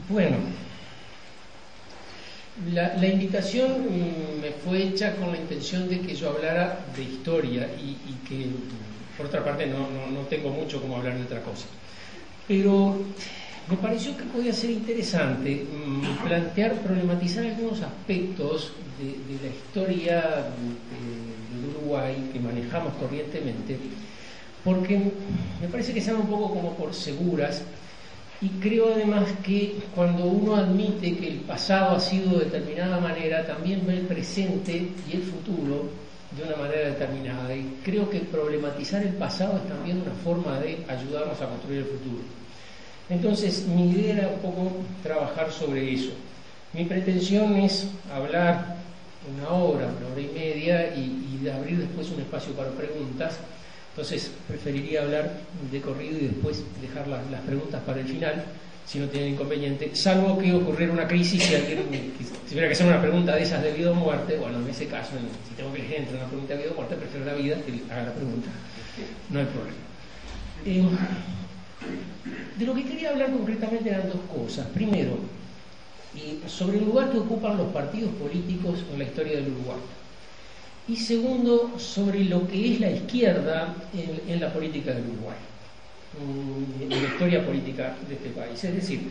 Bueno, la invitación me fue hecha con la intención de que yo hablara de historia y que, por otra parte, no tengo mucho como hablar de otra cosa. Pero me pareció que podía ser interesante problematizar algunos aspectos de la historia del Uruguay que manejamos corrientemente, porque me parece que sean un poco como por seguras. Y creo además que cuando uno admite que el pasado ha sido de determinada manera, también ve el presente y el futuro de una manera determinada. Y creo que problematizar el pasado es también una forma de ayudarnos a construir el futuro. Entonces, mi idea era un poco trabajar sobre eso. Mi pretensión es hablar una hora y media y de abrir después un espacio para preguntas. Entonces preferiría hablar de corrido y después dejar las preguntas para el final, si no tienen inconveniente, salvo que ocurriera una crisis, si alguien tuviera que hacer una pregunta de esas de vida o muerte. Bueno, en ese caso, si tengo que elegir entre una pregunta de vida o muerte, prefiero la vida, que haga la pregunta, no hay problema. De lo que quería hablar concretamente eran dos cosas. Primero, sobre el lugar que ocupan los partidos políticos en la historia del Uruguay. Y segundo, sobre lo que es la izquierda en la política del Uruguay, en la historia política de este país. Es decir,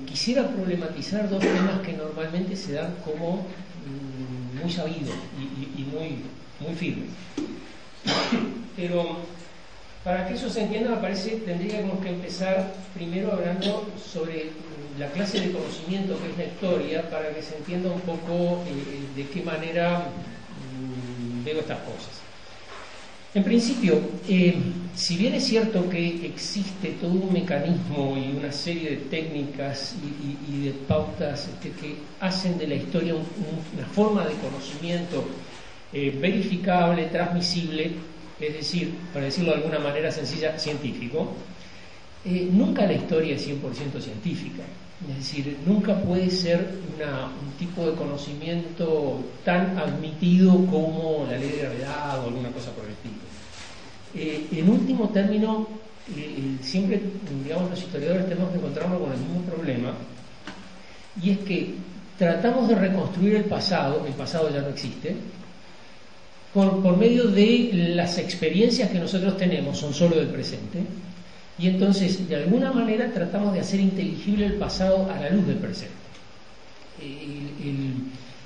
quisiera problematizar dos temas que normalmente se dan como muy sabidos y muy firmes. Pero para que eso se entienda, me parece que tendríamos que empezar primero hablando sobre la clase de conocimiento que es la historia, para que se entienda un poco de qué manera veo estas cosas. En principio, si bien es cierto que existe todo un mecanismo y una serie de técnicas y de pautas que hacen de la historia una forma de conocimiento verificable, transmisible, es decir, para decirlo de alguna manera sencilla, científico, nunca la historia es 100% científica. Es decir, nunca puede ser un tipo de conocimiento tan admitido como la ley de gravedad o alguna cosa por el estilo. En último término, siempre, digamos, los historiadores tenemos que encontrarnos con el mismo problema, y es que tratamos de reconstruir el pasado ya no existe, por medio de las experiencias que nosotros tenemos, son solo del presente. Y entonces, de alguna manera, tratamos de hacer inteligible el pasado a la luz del presente.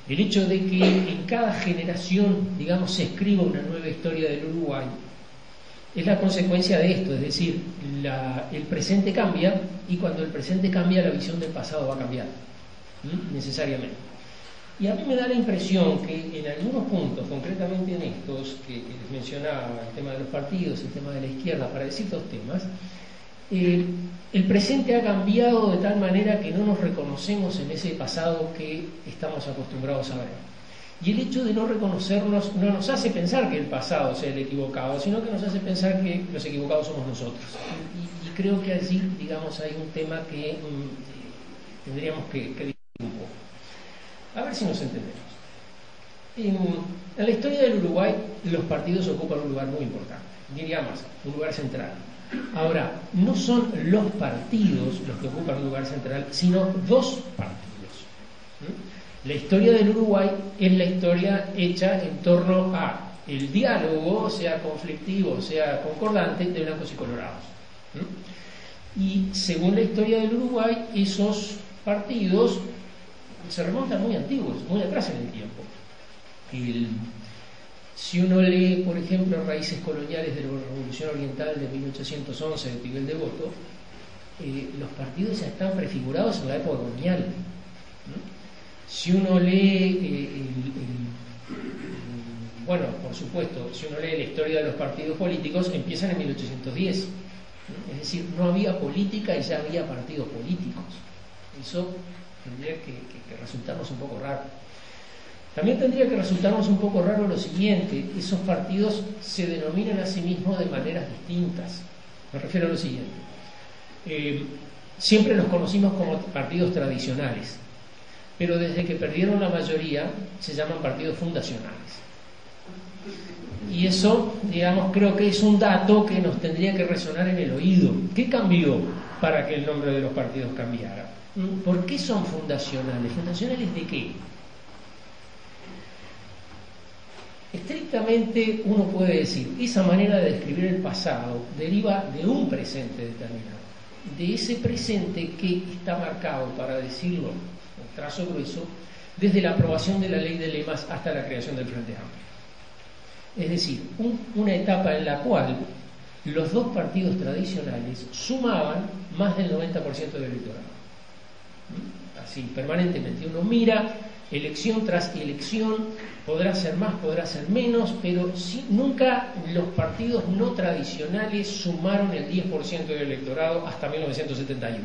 El hecho de que en cada generación, digamos, se escriba una nueva historia del Uruguay es la consecuencia de esto, es decir, el presente cambia, y cuando el presente cambia, la visión del pasado va a cambiar, necesariamente. Y a mí me da la impresión que en algunos puntos, concretamente en estos que les mencionaba, el tema de los partidos, el tema de la izquierda, para decir dos temas, el presente ha cambiado de tal manera que no nos reconocemos en ese pasado que estamos acostumbrados a ver. Y el hecho de no reconocernos no nos hace pensar que el pasado sea el equivocado, sino que nos hace pensar que los equivocados somos nosotros. Y creo que allí, digamos, hay un tema que tendríamos que discutir un poco. A ver si nos entendemos. En la historia del Uruguay, los partidos ocupan un lugar muy importante, diría más, un lugar central. Ahora, no son los partidos los que ocupan un lugar central, sino dos partidos. La historia del Uruguay es la historia hecha en torno a el diálogo, sea conflictivo, sea concordante, de blancos y colorados. Y según la historia del Uruguay, esos partidos se remontan muy antiguos, muy atrás en el tiempo. Si uno lee, por ejemplo, Raíces coloniales de la Revolución Oriental de 1811 de Piguel de Boto, los partidos ya están prefigurados en la época colonial. Si uno lee, bueno, por supuesto, si uno lee la historia de los partidos políticos, empiezan en 1810. Es decir, no había política y ya había partidos políticos. Eso tendría que resultarnos un poco raro. También tendría que resultarnos un poco raro lo siguiente: esos partidos se denominan a sí mismos de maneras distintas. Me refiero a lo siguiente: siempre los conocimos como partidos tradicionales, pero desde que perdieron la mayoría se llaman partidos fundacionales. Y eso, digamos, creo que es un dato que nos tendría que resonar en el oído. ¿Qué cambió para que el nombre de los partidos cambiara? ¿Por qué son fundacionales? ¿Fundacionales de qué? Estrictamente uno puede decir, esa manera de describir el pasado deriva de un presente determinado, de ese presente que está marcado, para decirlo en trazo grueso, desde la aprobación de la ley de lemas hasta la creación del Frente Amplio. Es decir, una etapa en la cual los dos partidos tradicionales sumaban más del 90% del electorado. Así, permanentemente. Uno mira elección tras elección, podrá ser más, podrá ser menos, pero nunca los partidos no tradicionales sumaron el 10% del electorado hasta 1971.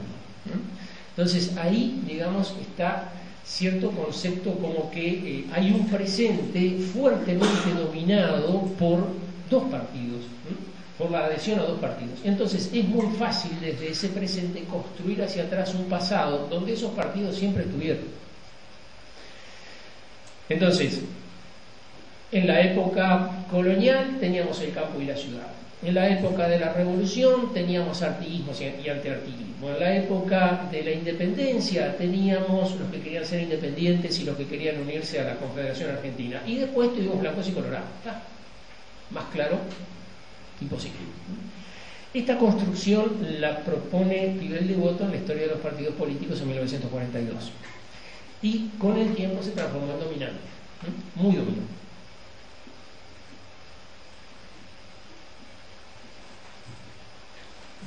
Entonces ahí, digamos, está cierto concepto como que hay un presente fuertemente dominado por dos partidos, por la adhesión a dos partidos. Entonces es muy fácil desde ese presente construir hacia atrás un pasado donde esos partidos siempre estuvieron. Entonces, en la época colonial teníamos el campo y la ciudad. En la época de la revolución teníamos artiguismo y antiartiguismo. En la época de la independencia teníamos los que querían ser independientes y los que querían unirse a la Confederación Argentina. Y después tuvimos blancos y colorados. Más claro, imposible. Esta construcción la propone Pibel de Voto en la historia de los partidos políticos en 1942. Y con el tiempo se transformó en dominante, muy dominante.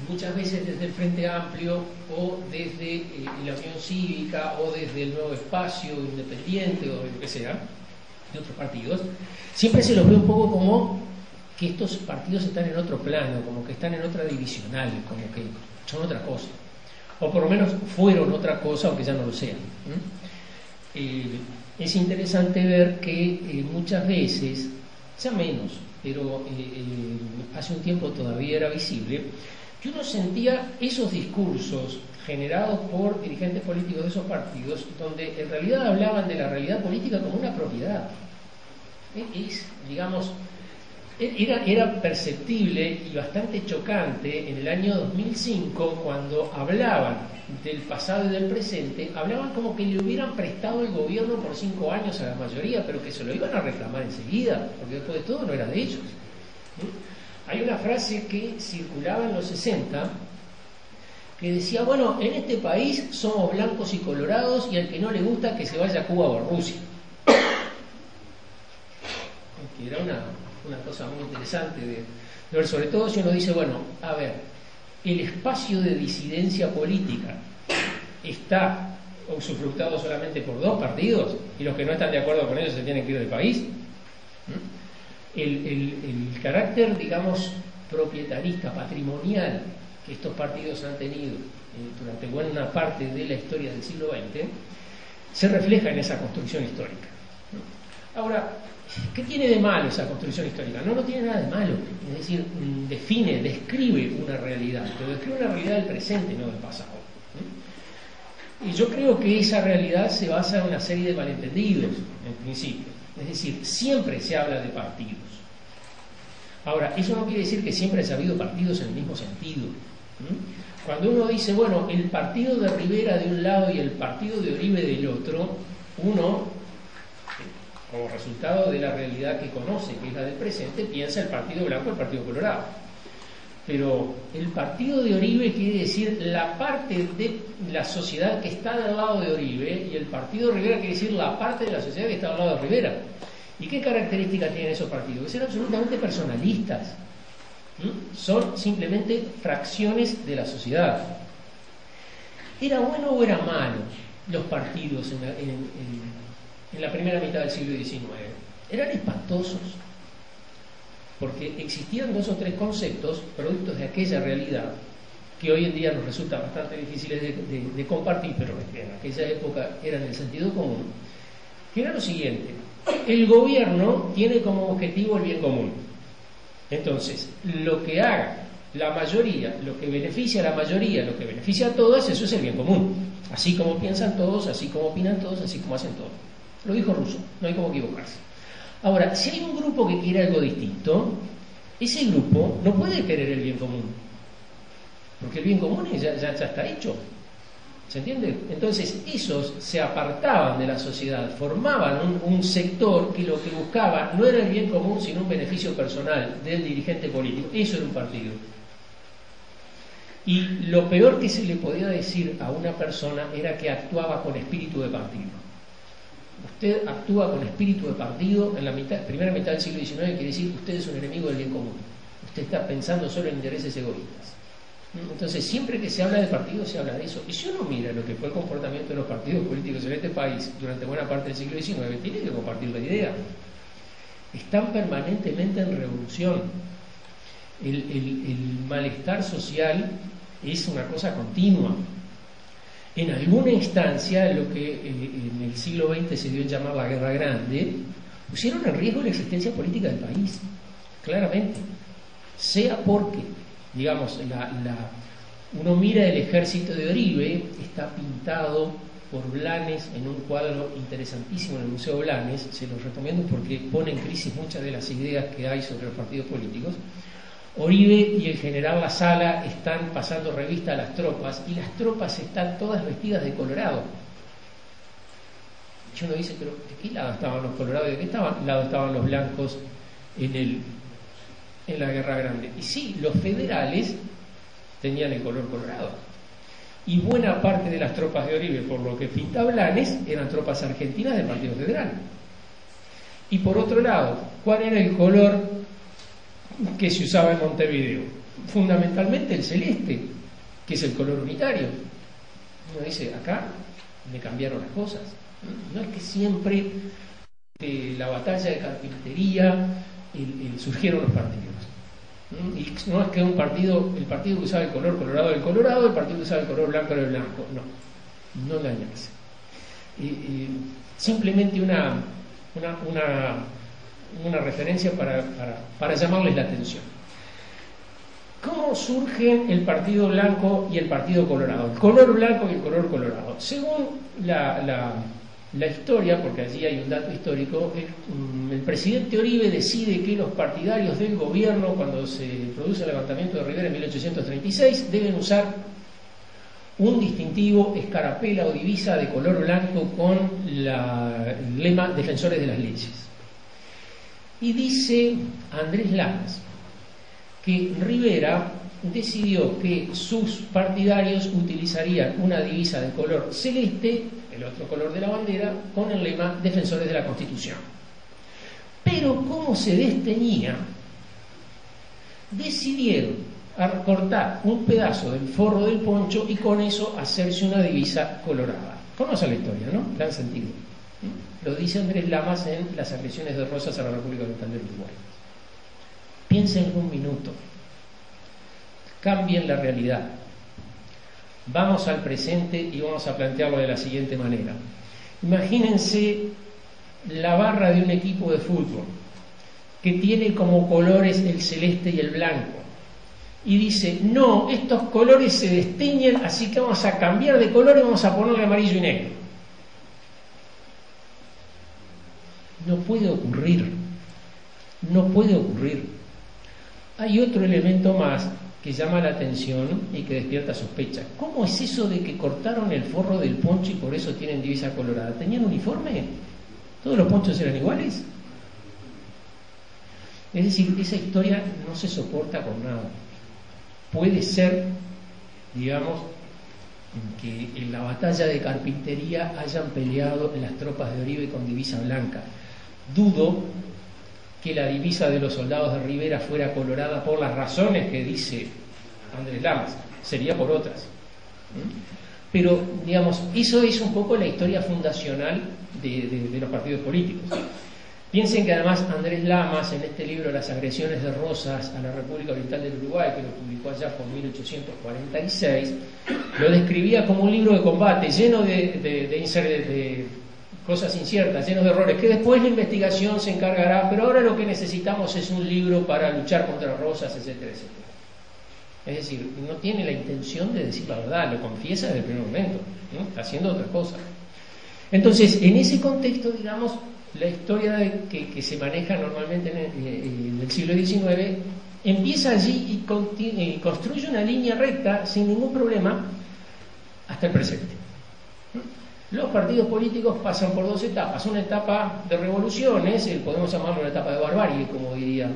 Muchas veces desde el Frente Amplio o desde la Unión Cívica o desde el Nuevo Espacio Independiente o lo que sea, de otros partidos, siempre se los ve un poco como que estos partidos están en otro plano, como que están en otra divisional, como que son otra cosa, o por lo menos fueron otra cosa, aunque ya no lo sean. Es interesante ver que muchas veces, ya menos, pero hace un tiempo todavía era visible, que uno sentía esos discursos generados por dirigentes políticos de esos partidos, donde en realidad hablaban de la realidad política como una propiedad. Era perceptible y bastante chocante en el año 2005 cuando hablaban del pasado y del presente, hablaban como que le hubieran prestado el gobierno por 5 años a la mayoría, pero que se lo iban a reclamar enseguida, porque después de todo no era de ellos. Hay una frase que circulaba en los 60 que decía, bueno, en este país somos blancos y colorados y al que no le gusta que se vaya a Cuba o a Rusia. Que era una cosa muy interesante de ver, sobre todo si uno dice, bueno, a ver, el espacio de disidencia política está usufructado solamente por dos partidos y los que no están de acuerdo con ellos se tienen que ir del país. El carácter, digamos, propietarista, patrimonial que estos partidos han tenido durante buena parte de la historia del siglo XX se refleja en esa construcción histórica. Ahora, ¿qué tiene de malo esa construcción histórica? No tiene nada de malo, es decir, describe una realidad, pero describe una realidad del presente, no del pasado. Y yo creo que esa realidad se basa en una serie de malentendidos, en principio. Es decir, siempre se habla de partidos. Ahora, eso no quiere decir que siempre haya habido partidos en el mismo sentido. Cuando uno dice, bueno, el partido de Rivera de un lado y el partido de Oribe del otro, uno, como resultado de la realidad que conoce, que es la del presente, piensa el partido blanco y el partido colorado. Pero el partido de Oribe quiere decir la parte de la sociedad que está del lado de Oribe, y el partido de Rivera quiere decir la parte de la sociedad que está del lado de Rivera. ¿Y qué características tienen esos partidos? Que son absolutamente personalistas. Son simplemente fracciones de la sociedad. ¿Era bueno o era malo los partidos en la primera mitad del siglo XIX? Eran espantosos, porque existían 2 o 3 conceptos productos de aquella realidad que hoy en día nos resultan bastante difíciles de compartir, pero en aquella época eran el sentido común, que era lo siguiente: el gobierno tiene como objetivo el bien común. Entonces, lo que haga la mayoría, lo que beneficia a la mayoría, lo que beneficia a todos, eso es el bien común. Así como piensan todos, así como opinan todos, así como hacen todos. Lo dijo Rousseau, no hay como equivocarse. Ahora, si hay un grupo que quiere algo distinto, ese grupo no puede querer el bien común, porque el bien común ya está hecho. ¿Se entiende? Entonces, esos se apartaban de la sociedad, formaban un sector que lo que buscaba no era el bien común, sino un beneficio personal del dirigente político. Eso era un partido. Y lo peor que se le podía decir a una persona era que actuaba con espíritu de partido. Usted actúa con espíritu de partido en la primera mitad del siglo XIX, quiere decir que usted es un enemigo del bien común. Usted está pensando solo en intereses egoístas. Entonces, siempre que se habla de partidos, se habla de eso. Y si uno mira lo que fue el comportamiento de los partidos políticos en este país durante buena parte del siglo XIX, tiene que compartir la idea. Están permanentemente en revolución. El malestar social es una cosa continua. En alguna instancia, lo que en el siglo XX se dio en llamar la Guerra Grande, pusieron en riesgo la existencia política del país, claramente. Sea porque, digamos, uno mira el ejército de Oribe, está pintado por Blanes en un cuadro interesantísimo en el Museo Blanes, se los recomiendo porque pone en crisis muchas de las ideas que hay sobre los partidos políticos. Oribe y el general La Sala están pasando revista a las tropas, y las tropas están todas vestidas de colorado. Y uno dice, pero ¿de qué lado estaban los colorados y de qué lado estaban los blancos en la Guerra Grande? Y sí, los federales tenían el color colorado, y buena parte de las tropas de Oribe, por lo que pinta Blanes, eran tropas argentinas del Partido Federal. Y por otro lado, ¿cuál era el color que se usaba en Montevideo? Fundamentalmente el celeste, que es el color unitario. Uno dice, acá me cambiaron las cosas. No es que siempre de la batalla de Carpintería surgieron los partidos. Y no es que el partido que usaba el color colorado era el colorado, el partido que usaba el color blanco era el blanco. No engañarse. Simplemente una referencia para llamarles la atención. ¿Cómo surgen el partido blanco y el partido colorado? El color blanco y el color colorado. Según la historia, porque allí hay un dato histórico, el presidente Oribe decide que los partidarios del gobierno, cuando se produce el levantamiento de Rivera en 1836, deben usar un distintivo, escarapela o divisa de color blanco con el lema Defensores de las Leyes. Y dice Andrés Lamas que Rivera decidió que sus partidarios utilizarían una divisa de color celeste, el otro color de la bandera, con el lema Defensores de la Constitución. Pero como se desteñía, decidieron cortar un pedazo del forro del poncho y con eso hacerse una divisa colorada. Conoce la historia, ¿no? La han sentido. Lo dice Andrés Lamas en Las agresiones de Rosas a la República Oriental del Uruguay. Piensen un minuto. Cambien la realidad. Vamos al presente y vamos a plantearlo de la siguiente manera. Imagínense la barra de un equipo de fútbol que tiene como colores el celeste y el blanco. Y dice, no, estos colores se desteñen, así que vamos a cambiar de color y vamos a ponerle amarillo y negro. No puede ocurrir. No puede ocurrir. Hay otro elemento más que llama la atención y que despierta sospecha. ¿Cómo es eso de que cortaron el forro del poncho y por eso tienen divisa colorada? ¿Tenían uniforme? ¿Todos los ponchos eran iguales? Es decir, esa historia no se soporta con nada. Puede ser, digamos, que en la batalla de Carpintería hayan peleado las tropas de Oribe con divisa blanca. Dudo que la divisa de los soldados de Rivera fuera colorada por las razones que dice Andrés Lamas, sería por otras. Pero, digamos, eso es un poco la historia fundacional de los partidos políticos. Piensen que además Andrés Lamas, en este libro Las agresiones de Rosas a la República Oriental del Uruguay, que lo publicó allá por 1846, lo describía como un libro de combate lleno de cosas inciertas, llenos de errores, que después la investigación se encargará, pero ahora lo que necesitamos es un libro para luchar contra Rosas, etcétera, etcétera. Es decir, no tiene la intención de decir la verdad, lo confiesa desde el primer momento, ¿no? Está haciendo otra cosa. Entonces, en ese contexto, digamos, la historia que se maneja normalmente en el siglo XIX empieza allí y construye una línea recta sin ningún problema hasta el presente. Los partidos políticos pasan por dos etapas. Una etapa de revoluciones, podemos llamarlo una etapa de barbarie, como diría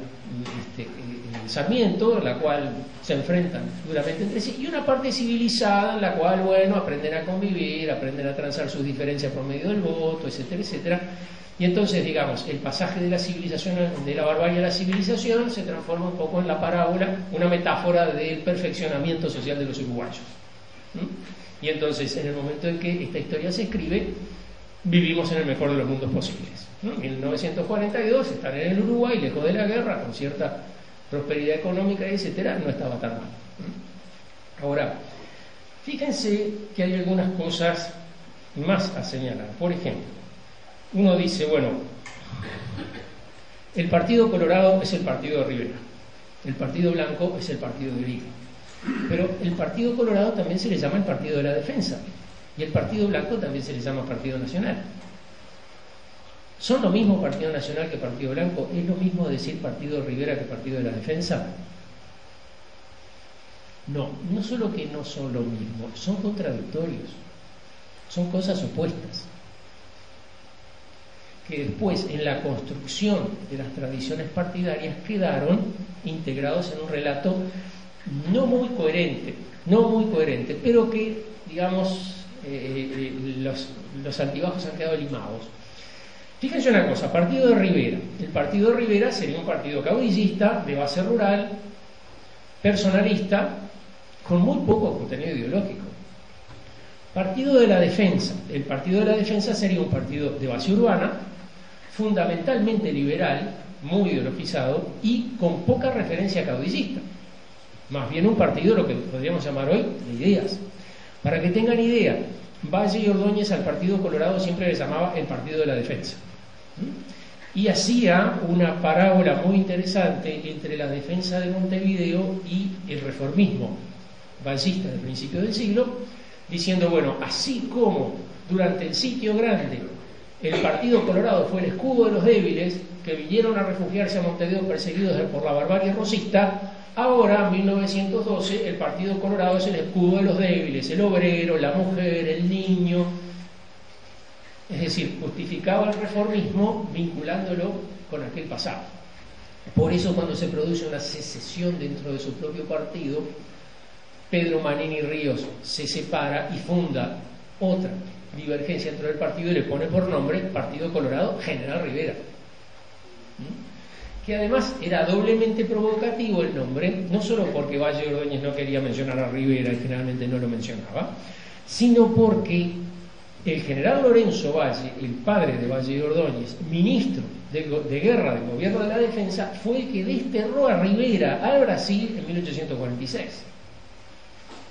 Sarmiento, en la cual se enfrentan duramente entre sí, y una parte civilizada en la cual, bueno, aprenden a convivir, aprenden a transar sus diferencias por medio del voto, etcétera, etcétera. Y entonces, digamos, el pasaje de la civilización, de la barbarie a la civilización, se transforma un poco en la parábola, una metáfora del perfeccionamiento social de los uruguayos. Y entonces, en el momento en que esta historia se escribe, vivimos en el mejor de los mundos posibles. En 1942, están en el Uruguay, lejos de la guerra, con cierta prosperidad económica, etcétera, no estaba tan mal. Ahora, fíjense que hay algunas cosas más a señalar. Por ejemplo, uno dice, bueno, el Partido Colorado es el partido de Rivera, el Partido Blanco es el partido de Vigo, pero el Partido Colorado también se le llama el Partido de la Defensa y el Partido Blanco también se le llama Partido Nacional. ¿Son lo mismo Partido Nacional que Partido Blanco? ¿Es lo mismo decir Partido de Rivera que Partido de la Defensa? No, no solo que no son lo mismo, son contradictorios, son cosas opuestas, que después en la construcción de las tradiciones partidarias quedaron integrados en un relato no muy coherente, pero que, digamos, los altibajos han quedado limados. Fíjense una cosa, Partido de Rivera. El Partido de Rivera sería un partido caudillista, de base rural, personalista, con muy poco contenido ideológico. Partido de la Defensa. El Partido de la Defensa sería un partido de base urbana, fundamentalmente liberal, muy ideologizado y con poca referencia caudillista. Más bien un partido, lo que podríamos llamar hoy, de ideas. Para que tengan idea, Valle y Ordóñez al Partido Colorado siempre le llamaba el Partido de la Defensa. Y hacía una parábola muy interesante entre la defensa de Montevideo y el reformismo vallista del principio del siglo, diciendo, bueno, así como durante el Sitio Grande el Partido Colorado fue el escudo de los débiles que vinieron a refugiarse a Montevideo perseguidos por la barbarie rosista, ahora, en 1912, el Partido Colorado es el escudo de los débiles, el obrero, la mujer, el niño. Es decir, justificaba el reformismo vinculándolo con aquel pasado. Por eso, cuando se produce una secesión dentro de su propio partido, Pedro Manini Ríos se separa y funda otra divergencia dentro del partido y le pone por nombre Partido Colorado General Rivera, que además era doblemente provocativo el nombre, no solo porque Valle Ordóñez no quería mencionar a Rivera y generalmente no lo mencionaba, sino porque el general Lorenzo Valle, el padre de Valle Ordóñez, ministro de guerra del gobierno de la defensa, fue el que desterró a Rivera al Brasil en 1846.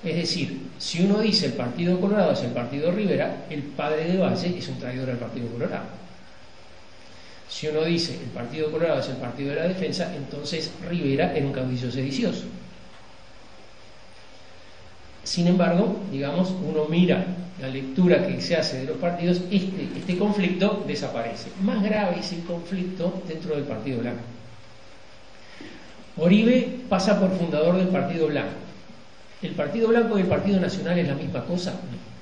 Es decir, si uno dice el Partido Colorado es el Partido Rivera, el padre de Valle es un traidor al Partido Colorado. Si uno dice el Partido Colorado es el Partido de la Defensa, entonces Rivera era un caudillo sedicioso. Sin embargo, digamos, uno mira la lectura que se hace de los partidos, este conflicto desaparece. Más grave es el conflicto dentro del Partido Blanco. Oribe pasa por fundador del Partido Blanco. ¿El Partido Blanco y el Partido Nacional es la misma cosa? No.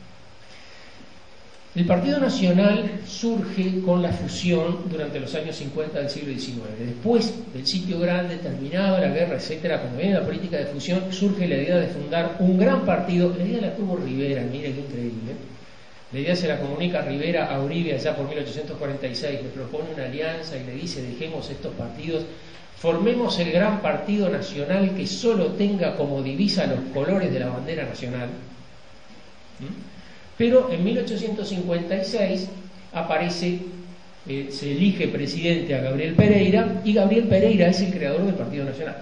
El Partido Nacional surge con la fusión durante los años 50 del siglo XIX. Después del Sitio Grande, terminada la guerra, etcétera, cuando viene la política de fusión, surge la idea de fundar un gran partido. La idea la tuvo Rivera, mire qué increíble. La idea se la comunica Rivera a Uribe allá por 1846, le propone una alianza y le dice, dejemos estos partidos, formemos el gran partido nacional que solo tenga como divisa los colores de la bandera nacional. Pero en 1856 aparece, se elige presidente a Gabriel Pereira, y Gabriel Pereira es el creador del Partido Nacional.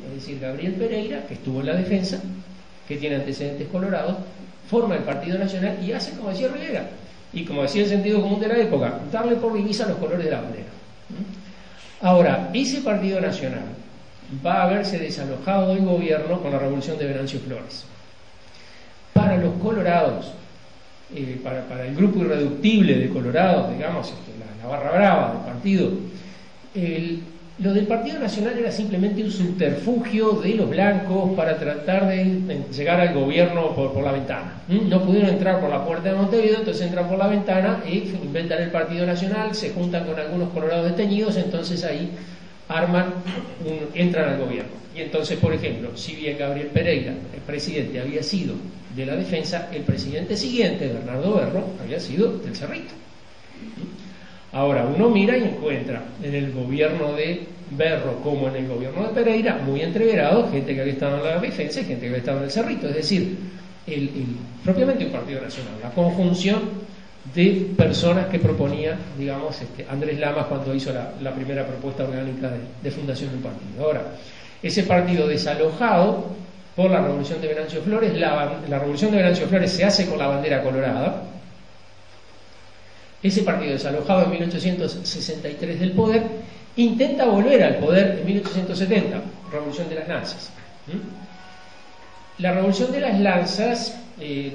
Es decir, Gabriel Pereira, que estuvo en la defensa, que tiene antecedentes colorados, forma el Partido Nacional y hace como decía Rivera, y como decía el sentido común de la época, darle por divisa los colores de la bandera. Ahora, ese Partido Nacional va a haberse desalojado del gobierno con la revolución de Venancio Flores. Para los colorados, para el grupo irreductible de colorados, digamos, la barra brava del partido. Lo del Partido Nacional era simplemente un subterfugio de los blancos para tratar de llegar al gobierno por la ventana. No pudieron entrar por la puerta de Montevideo, entonces entran por la ventana e inventan el Partido Nacional, se juntan con algunos colorados desteñidos, entonces ahí entran al gobierno. Y entonces, por ejemplo, si bien Gabriel Pereira, el presidente, había sido de la Defensa, el presidente siguiente, Bernardo Berro, había sido del Cerrito. Ahora, uno mira y encuentra en el gobierno de Berro como en el gobierno de Pereira, muy entreverado, gente que había estado en la Defensa y gente que había estado en el Cerrito, es decir, propiamente un partido nacional, la conjunción de personas que proponía, digamos, Andrés Lamas cuando hizo la primera propuesta orgánica de fundación de un partido. Ahora, ese partido desalojado por la Revolución de Venancio Flores, la Revolución de Venancio Flores se hace con la bandera colorada. Ese partido desalojado en 1863 del poder intenta volver al poder en 1870, Revolución de las Lanzas. La Revolución de las Lanzas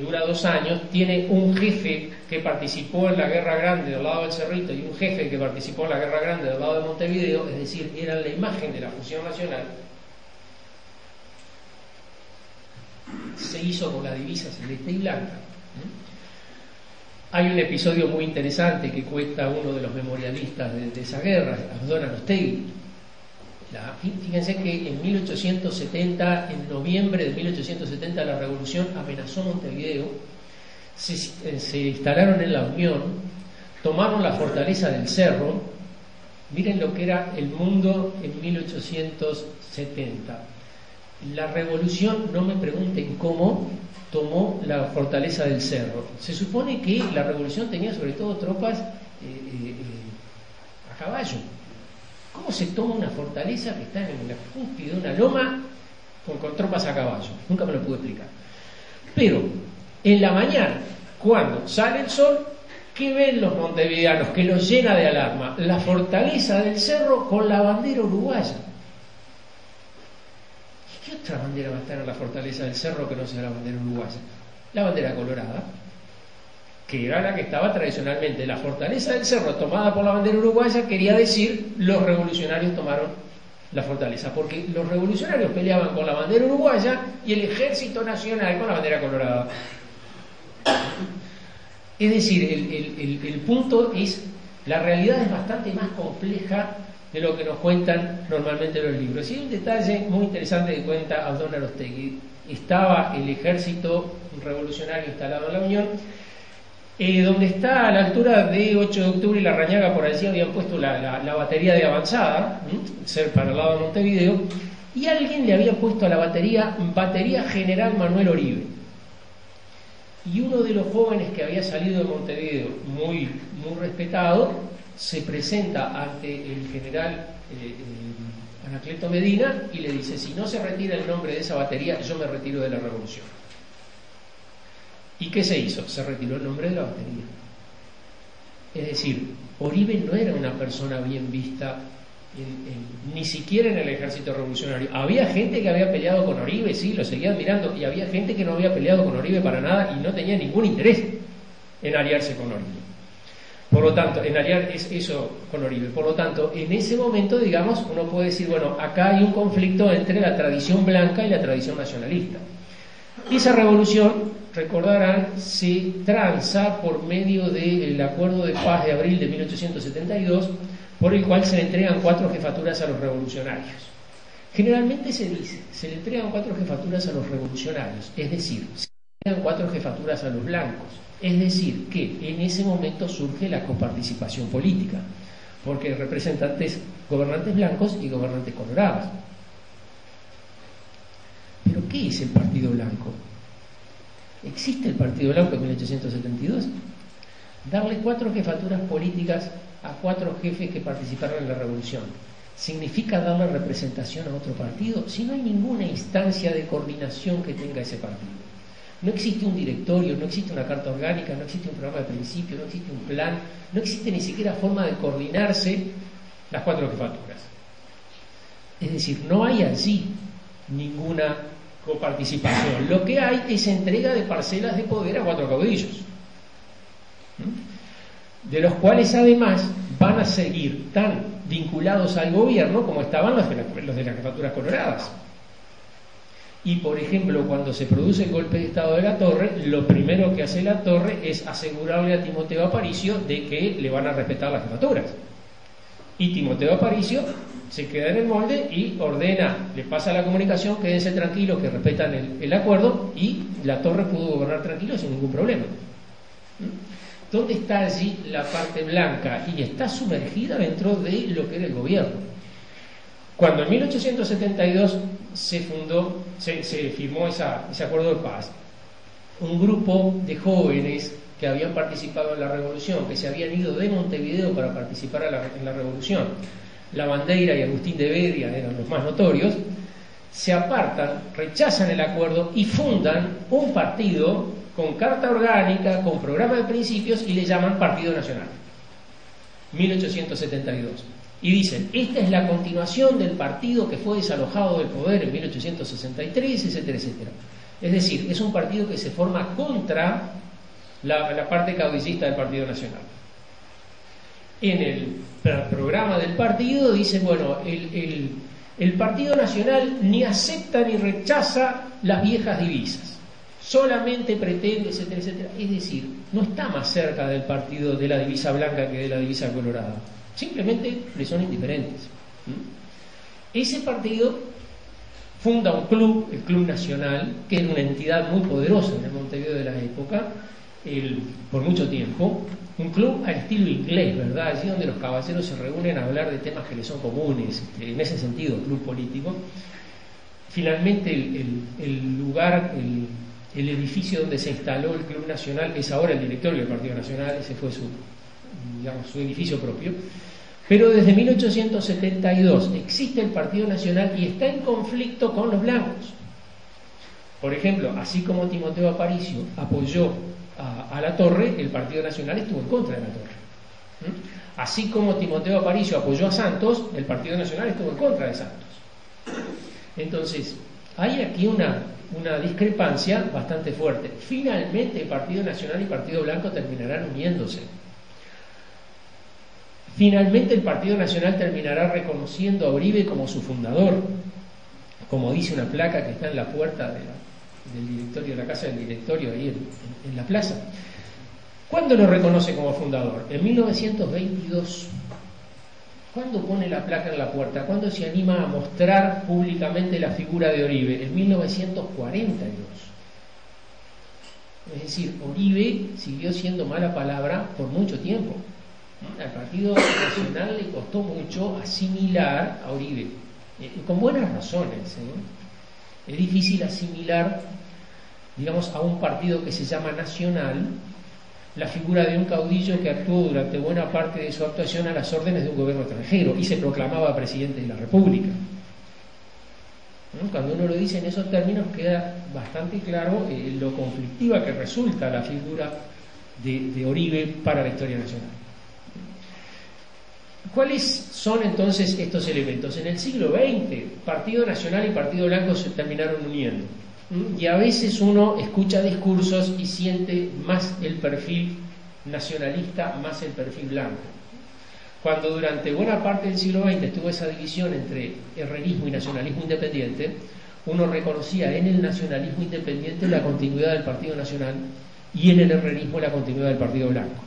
dura 2 años, tiene un jefe que participó en la Guerra Grande del lado del Cerrito y un jefe que participó en la Guerra Grande del lado de Montevideo, es decir, eran la imagen de la fusión nacional. Se hizo con la divisa celeste y blanca. Hay un episodio muy interesante que cuenta uno de los memorialistas de esa guerra, Abdón Arostegui. Fíjense que en 1870, en noviembre de 1870, la revolución amenazó Montevideo, se instalaron en la Unión, tomaron la fortaleza del Cerro. Miren lo que era el mundo en 1870. La revolución, no me pregunten cómo, tomó la fortaleza del Cerro. Se supone que la revolución tenía sobre todo tropas a caballo. ¿Cómo se toma una fortaleza que está en la cúspide de una loma con tropas a caballo? Nunca me lo pude explicar. Pero en la mañana, cuando sale el sol, ¿qué ven los montevideanos? Que los llena de alarma. La fortaleza del Cerro con la bandera uruguaya. ¿Qué otra bandera va a estar en la fortaleza del Cerro que no sea la bandera uruguaya? La bandera colorada, que era la que estaba tradicionalmente. La fortaleza del Cerro tomada por la bandera uruguaya quería decir los revolucionarios tomaron la fortaleza, porque los revolucionarios peleaban con la bandera uruguaya y el ejército nacional con la bandera colorada. Es decir, el punto es, la realidad es bastante más compleja de lo que nos cuentan normalmente los libros. Y hay un detalle muy interesante que cuenta Abdón Arostegui. Estaba el ejército revolucionario instalado en la Unión, donde está a la altura de 8 de octubre y La Rañaga, por allí habían puesto la batería de avanzada, ser para el lado de Montevideo, y alguien le había puesto a la batería General Manuel Oribe. Y uno de los jóvenes que había salido de Montevideo, muy respetado, se presenta ante el general Anacleto Medina y le dice: si no se retira el nombre de esa batería, yo me retiro de la revolución. ¿Y qué se hizo? Se retiró el nombre de la batería. Es decir, Oribe no era una persona bien vista ni siquiera en el ejército revolucionario. Había gente que había peleado con Oribe, sí, lo seguía admirando, y había gente que no había peleado con Oribe para nada y no tenía ningún interés en aliarse con Oribe. Por lo tanto, en aliar eso con Oribe. Por lo tanto, en ese momento, digamos, uno puede decir, bueno, acá hay un conflicto entre la tradición blanca y la tradición nacionalista. Y esa revolución, recordarán, se tranza por medio del Acuerdo de Paz de abril de 1872, por el cual se le entregan 4 jefaturas a los revolucionarios. Generalmente se dice, se le entregan 4 jefaturas a los revolucionarios, es decir, se le entregan 4 jefaturas a los blancos. Es decir, que en ese momento surge la coparticipación política, porque hay representantes, gobernantes blancos y gobernantes colorados. ¿Pero qué es el Partido Blanco? ¿Existe el Partido Blanco en 1872? Darle 4 jefaturas políticas a 4 jefes que participaron en la revolución, ¿significa darle representación a otro partido? Si no hay ninguna instancia de coordinación que tenga ese partido. No existe un directorio, no existe una carta orgánica, no existe un programa de principio, no existe un plan, no existe ni siquiera forma de coordinarse las 4 jefaturas. Es decir, no hay allí ninguna coparticipación. Lo que hay es entrega de parcelas de poder a 4 caudillos, de los cuales además van a seguir tan vinculados al gobierno como estaban los de las jefaturas coloradas. Y por ejemplo, cuando se produce el golpe de Estado de Latorre, lo primero que hace Latorre es asegurarle a Timoteo Aparicio de que le van a respetar las jefaturas. Y Timoteo Aparicio se queda en el molde y ordena, le pasa la comunicación, quédense tranquilos, que respetan el acuerdo, y Latorre pudo gobernar tranquilo sin ningún problema. ¿Dónde está allí la parte blanca? Y está sumergida dentro de lo que era el gobierno. Cuando en 1872 se firmó ese acuerdo de paz, un grupo de jóvenes que habían participado en la revolución, que se habían ido de Montevideo para participar en la revolución, La Bandeira y Agustín de Beria eran los más notorios, se apartan, rechazan el acuerdo y fundan un partido con carta orgánica, con programa de principios, y le llaman Partido Nacional. 1872. Y dicen, esta es la continuación del partido que fue desalojado del poder en 1863, etcétera, etcétera. Es decir, es un partido que se forma contra la parte caudillista del Partido Nacional. En el programa del partido dice, bueno, el Partido Nacional ni acepta ni rechaza las viejas divisas, solamente pretende, etcétera, etcétera. Es decir, no está más cerca del partido de la divisa blanca que de la divisa colorada. Simplemente le son indiferentes. Ese partido funda un club, el Club Nacional, que era una entidad muy poderosa en el Montevideo de la época, por mucho tiempo, un club al estilo inglés, ¿verdad? Allí donde los caballeros se reúnen a hablar de temas que les son comunes, en ese sentido, club político. Finalmente el lugar, el edificio donde se instaló el Club Nacional es ahora el directorio del Partido Nacional, ese fue su edificio propio. Pero desde 1872 existe el Partido Nacional y está en conflicto con los blancos. Por ejemplo, así como Timoteo Aparicio apoyó a Latorre, el Partido Nacional estuvo en contra de Latorre. Así como Timoteo Aparicio apoyó a Santos, el Partido Nacional estuvo en contra de Santos. Entonces, hay aquí una discrepancia bastante fuerte. Finalmente, el Partido Nacional y Partido Blanco terminarán uniéndose. Finalmente, el Partido Nacional terminará reconociendo a Uribe como su fundador, como dice una placa que está en la puerta del directorio, de la casa del directorio, ahí en la plaza. ¿Cuándo lo reconoce como fundador? En 1922. ¿Cuándo pone la placa en la puerta? ¿Cuándo se anima a mostrar públicamente la figura de Uribe? En 1942. Es decir, Uribe siguió siendo mala palabra por mucho tiempo. Al Partido Nacional le costó mucho asimilar a Uribe, con buenas razones. Es difícil asimilar, digamos, a un partido que se llama Nacional la figura de un caudillo que actuó durante buena parte de su actuación a las órdenes de un gobierno extranjero y se proclamaba presidente de la República. Cuando uno lo dice en esos términos queda bastante claro lo conflictiva que resulta la figura de Uribe para la historia nacional. ¿Cuáles son entonces estos elementos? En el siglo XX, Partido Nacional y Partido Blanco se terminaron uniendo. Y a veces uno escucha discursos y siente más el perfil nacionalista, más el perfil blanco. Cuando durante buena parte del siglo XX estuvo esa división entre herrerismo y nacionalismo independiente, uno reconocía en el nacionalismo independiente la continuidad del Partido Nacional y en el herrerismo la continuidad del Partido Blanco.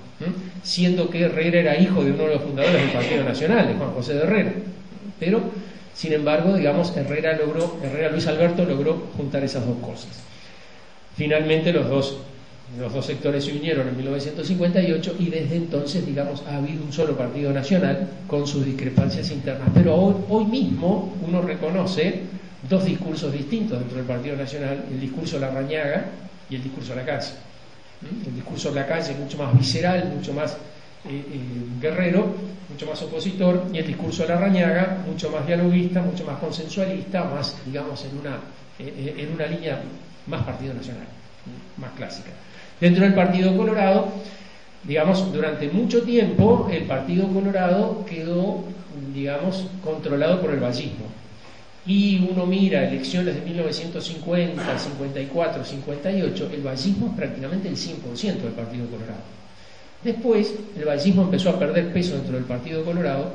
Siendo que Herrera era hijo de uno de los fundadores del Partido Nacional, de Juan José de Herrera, pero sin embargo, digamos, Herrera Luis Alberto logró juntar esas dos cosas. Finalmente los dos sectores se unieron en 1958 y desde entonces, digamos, ha habido un solo Partido Nacional con sus discrepancias internas, pero hoy mismo uno reconoce dos discursos distintos dentro del Partido Nacional: el discurso Larrañaga y el discurso Lacalle. El discurso Lacalle es mucho más visceral, mucho más guerrero, mucho más opositor, y el discurso Larrañaga mucho más dialoguista, mucho más consensualista, más, digamos, en una línea más Partido Nacional, más clásica. Dentro del Partido Colorado, digamos, durante mucho tiempo el Partido Colorado quedó, digamos, controlado por el vallismo. Y uno mira elecciones de 1950, 54, 58, el vallismo es prácticamente el 100% del Partido Colorado. Después, el vallismo empezó a perder peso dentro del Partido Colorado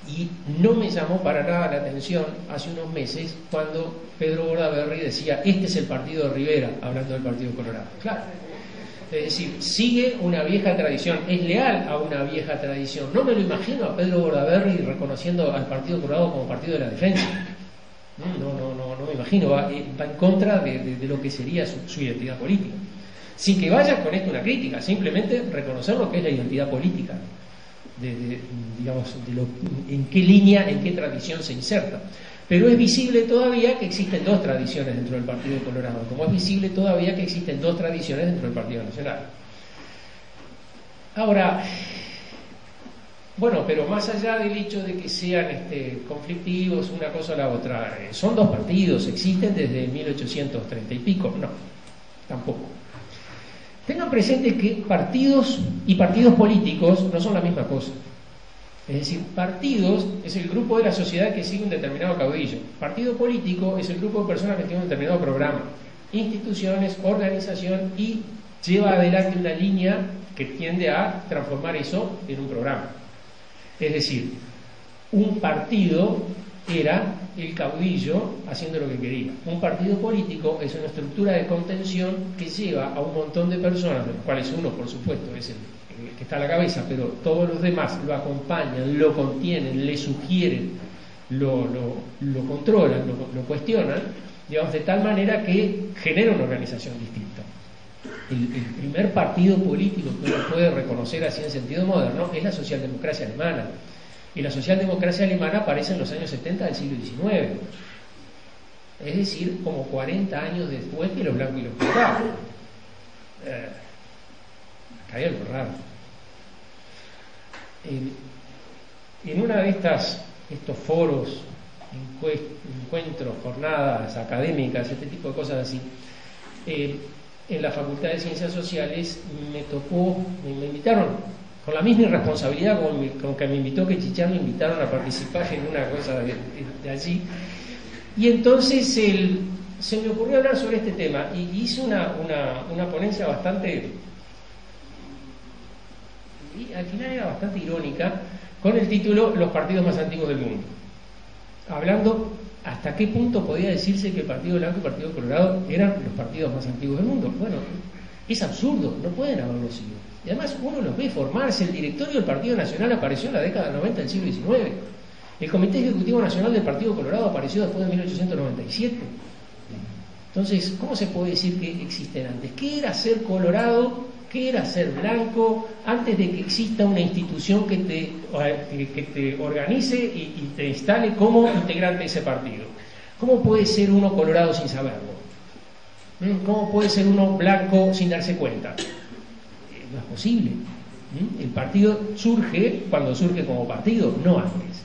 y no me llamó para nada la atención hace unos meses cuando Pedro Bordaberry decía: este es el partido de Rivera, hablando del Partido Colorado. Claro. Es decir, sigue una vieja tradición, es leal a una vieja tradición. No me lo imagino a Pedro Bordaberry reconociendo al Partido Colorado como partido de la defensa. No me imagino, va en contra de lo que sería su identidad política. Sin que vaya con esto una crítica, simplemente reconocer lo que es la identidad política, digamos, en qué línea, en qué tradición se inserta. Pero es visible todavía que existen dos tradiciones dentro del Partido Colorado, como es visible todavía que existen dos tradiciones dentro del Partido Nacional. Ahora, bueno, pero más allá del hecho de que sean conflictivos una cosa o la otra, son dos partidos, existen desde 1830 y pico, no, tampoco. Tengan presente que partidos y partidos políticos no son la misma cosa. Es decir, partidos es el grupo de la sociedad que sigue un determinado caudillo. Partido político es el grupo de personas que tienen un determinado programa. Instituciones, organización, y lleva adelante una línea que tiende a transformar eso en un programa. Es decir, un partido era el caudillo haciendo lo que quería. Un partido político es una estructura de contención que lleva a un montón de personas, de los cuales uno, por supuesto, es el que está a la cabeza, pero todos los demás lo acompañan, lo contienen, le sugieren, lo controlan, lo cuestionan, digamos, de tal manera que genera una organización distinta. El primer partido político que uno puede reconocer así en sentido moderno es la socialdemocracia alemana. Y la socialdemocracia alemana aparece en los años 70 del siglo XIX. Es decir, como 40 años después que los blancos y los colorados. Acá hay algo raro. En una de estos foros, encuentros, jornadas académicas, este tipo de cosas así, en la Facultad de Ciencias Sociales me invitaron, con la misma irresponsabilidad con que me invitó que Chichán, me invitaron a participar en una cosa de allí. Y entonces se me ocurrió hablar sobre este tema y hice una ponencia bastante, y al final era bastante irónica, con el título Los partidos más antiguos del mundo, hablando hasta qué punto podía decirse que el Partido Blanco y el Partido Colorado eran los partidos más antiguos del mundo. Bueno, es absurdo, no pueden haberlo sido. Y además uno los ve formarse. El directorio del Partido Nacional apareció en la década del 90 del siglo XIX. El Comité Ejecutivo Nacional del Partido Colorado apareció después de 1897. Entonces, ¿cómo se puede decir que existen antes? ¿Qué era ser colorado? ¿Qué era ser blanco? Antes de que exista una institución que te organice y te instale como integrante de ese partido. ¿Cómo puede ser uno colorado sin saberlo? ¿Cómo puede ser uno blanco sin darse cuenta? No es posible. El partido surge cuando surge como partido, no antes.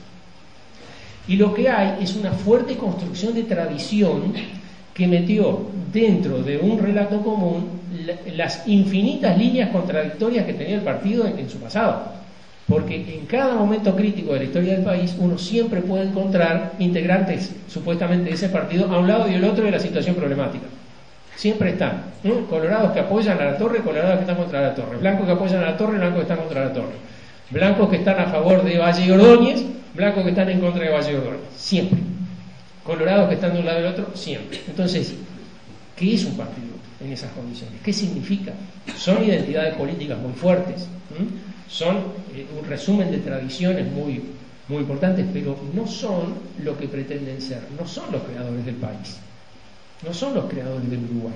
Y lo que hay es una fuerte construcción de tradición que metió dentro de un relato común las infinitas líneas contradictorias que tenía el partido en su pasado. Porque en cada momento crítico de la historia del país uno siempre puede encontrar integrantes supuestamente de ese partido a un lado y al otro de la situación problemática. Siempre están colorados que apoyan a la torre, colorados que están contra la torre, blancos que apoyan a la torre, blancos que están contra la torre, blancos que están a favor de Valle y Ordóñez, blancos que están en contra de Valle y Ordóñez, siempre. Colorados que están de un lado y del otro, siempre. Entonces, ¿qué es un partido en esas condiciones? ¿Qué significa? Son identidades políticas muy fuertes, son un resumen de tradiciones muy, muy importantes, pero no son lo que pretenden ser, no son los creadores del país. No son los creadores del Uruguay.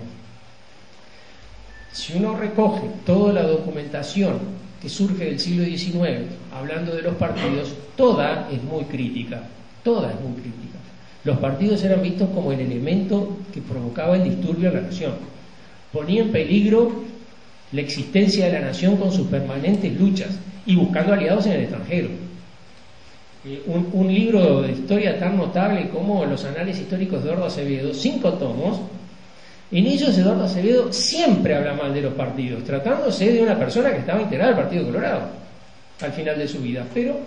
Si uno recoge toda la documentación que surge del siglo XIX, hablando de los partidos, toda es muy crítica. Toda es muy crítica. Los partidos eran vistos como el elemento que provocaba el disturbio en la nación. Ponía en peligro la existencia de la nación con sus permanentes luchas y buscando aliados en el extranjero. Un libro de historia tan notable como Los Anales Históricos de Eduardo Acevedo, 5 tomos, en ellos Eduardo Acevedo siempre habla mal de los partidos, tratándose de una persona que estaba integrada al Partido Colorado al final de su vida. Pero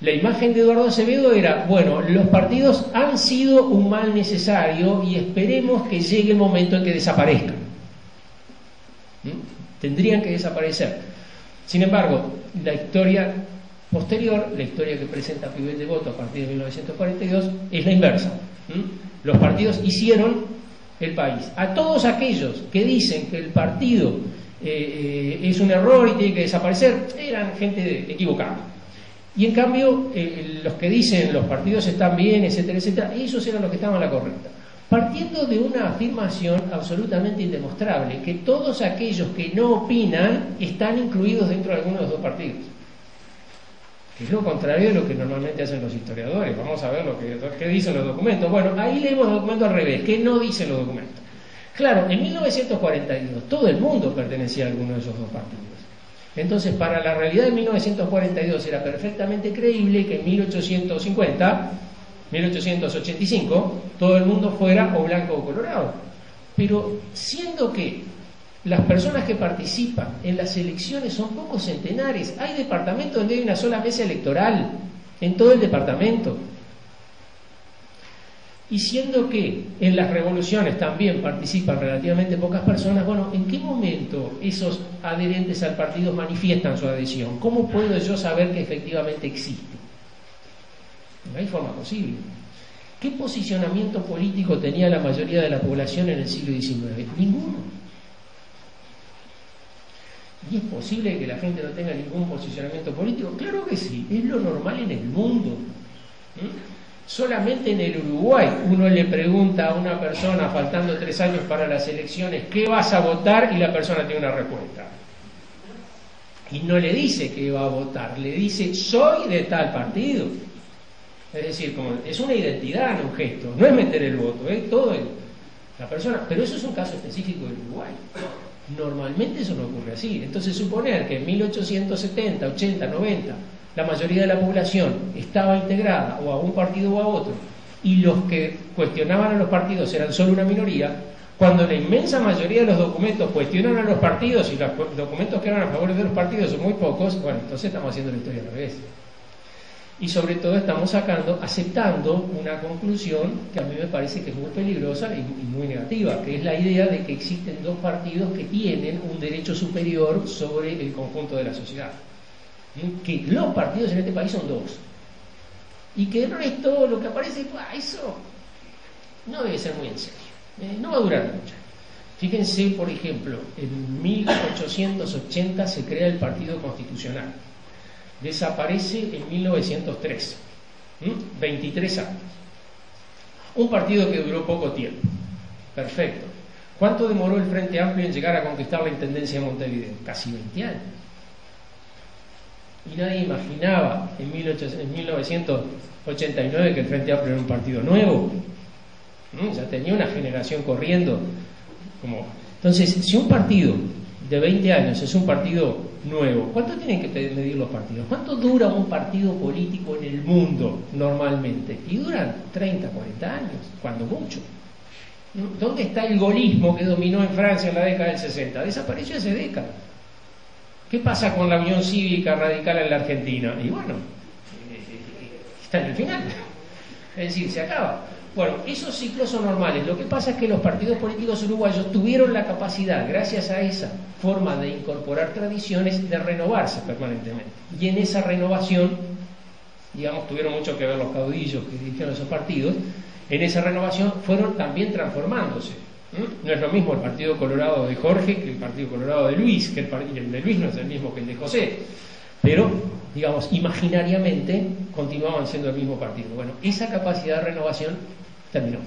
la imagen de Eduardo Acevedo era, bueno, los partidos han sido un mal necesario y esperemos que llegue el momento en que desaparezcan. Tendrían que desaparecer. Sin embargo, la historia posterior, la historia que presenta Pibel Devoto a partir de 1942, es la inversa. Los partidos hicieron el país. A todos aquellos que dicen que el partido es un error y tiene que desaparecer, eran gente equivocada. Y en cambio, los que dicen los partidos están bien, etcétera, etcétera, esos eran los que estaban a la correcta. Partiendo de una afirmación absolutamente indemostrable, que todos aquellos que no opinan están incluidos dentro de alguno de los dos partidos. Que es lo contrario de lo que normalmente hacen los historiadores. Vamos a ver qué dicen los documentos. Bueno, ahí leemos los documentos al revés. ¿Qué no dicen los documentos? Claro, en 1942 todo el mundo pertenecía a alguno de esos dos partidos. Entonces, para la realidad de 1942 era perfectamente creíble que en 1885, todo el mundo fuera o blanco o colorado. Pero siendo que las personas que participan en las elecciones son pocos centenares, hay departamentos donde hay una sola mesa electoral, en todo el departamento. Y siendo que en las revoluciones también participan relativamente pocas personas, bueno, ¿en qué momento esos adherentes al partido manifiestan su adhesión? ¿Cómo puedo yo saber que efectivamente existe? No hay forma posible. ¿Qué posicionamiento político tenía la mayoría de la población en el siglo XIX? Ninguno. ¿Y es posible que la gente no tenga ningún posicionamiento político? Claro que sí, es lo normal en el mundo. Solamente en el Uruguay uno le pregunta a una persona, faltando 3 años para las elecciones, ¿qué vas a votar? Y la persona tiene una respuesta. Y no le dice que va a votar, le dice, soy de tal partido. Es decir, es una identidad, no un gesto, no es meter el voto, la persona. Pero eso es un caso específico del Uruguay. Normalmente eso no ocurre así. Entonces, suponer que en 1870, 80, 90 la mayoría de la población estaba integrada o a un partido o a otro, y los que cuestionaban a los partidos eran solo una minoría, cuando la inmensa mayoría de los documentos cuestionan a los partidos y los documentos que eran a favor de los partidos son muy pocos, bueno, entonces estamos haciendo la historia al revés. Y sobre todo estamos aceptando una conclusión que a mí me parece que es muy peligrosa y muy negativa, que es la idea de que existen dos partidos que tienen un derecho superior sobre el conjunto de la sociedad. Que los partidos en este país son dos. Y que el resto, lo que aparece, eso no debe ser muy en serio. No va a durar mucho. Fíjense, por ejemplo, en 1880 se crea el Partido Constitucional. Desaparece en 1903, 23 años. Un partido que duró poco tiempo. Perfecto. ¿Cuánto demoró el Frente Amplio en llegar a conquistar la Intendencia de Montevideo? Casi 20 años. Y nadie imaginaba en 1989 que el Frente Amplio era un partido nuevo. Ya tenía una generación corriendo. Entonces, si un partido de 20 años es un partido nuevo, ¿cuánto tienen que medir los partidos? ¿Cuánto dura un partido político en el mundo normalmente? Y duran 30, 40 años, cuando mucho. ¿Dónde está el gaullismo que dominó en Francia en la década del 60? Desapareció hace décadas. ¿Qué pasa con la Unión Cívica Radical en la Argentina? Y bueno, está en el final. Es decir, se acaba. Bueno, esos ciclos son normales. Lo que pasa es que los partidos políticos uruguayos tuvieron la capacidad, gracias a esa forma de incorporar tradiciones, de renovarse permanentemente. Y en esa renovación, digamos, tuvieron mucho que ver los caudillos que dirigieron esos partidos, en esa renovación fueron también transformándose. No es lo mismo el Partido Colorado de Jorge que el Partido Colorado de Luis, y el de Luis no es el mismo que el de José, pero, digamos, imaginariamente continuaban siendo el mismo partido. Bueno, esa capacidad de renovación terminó,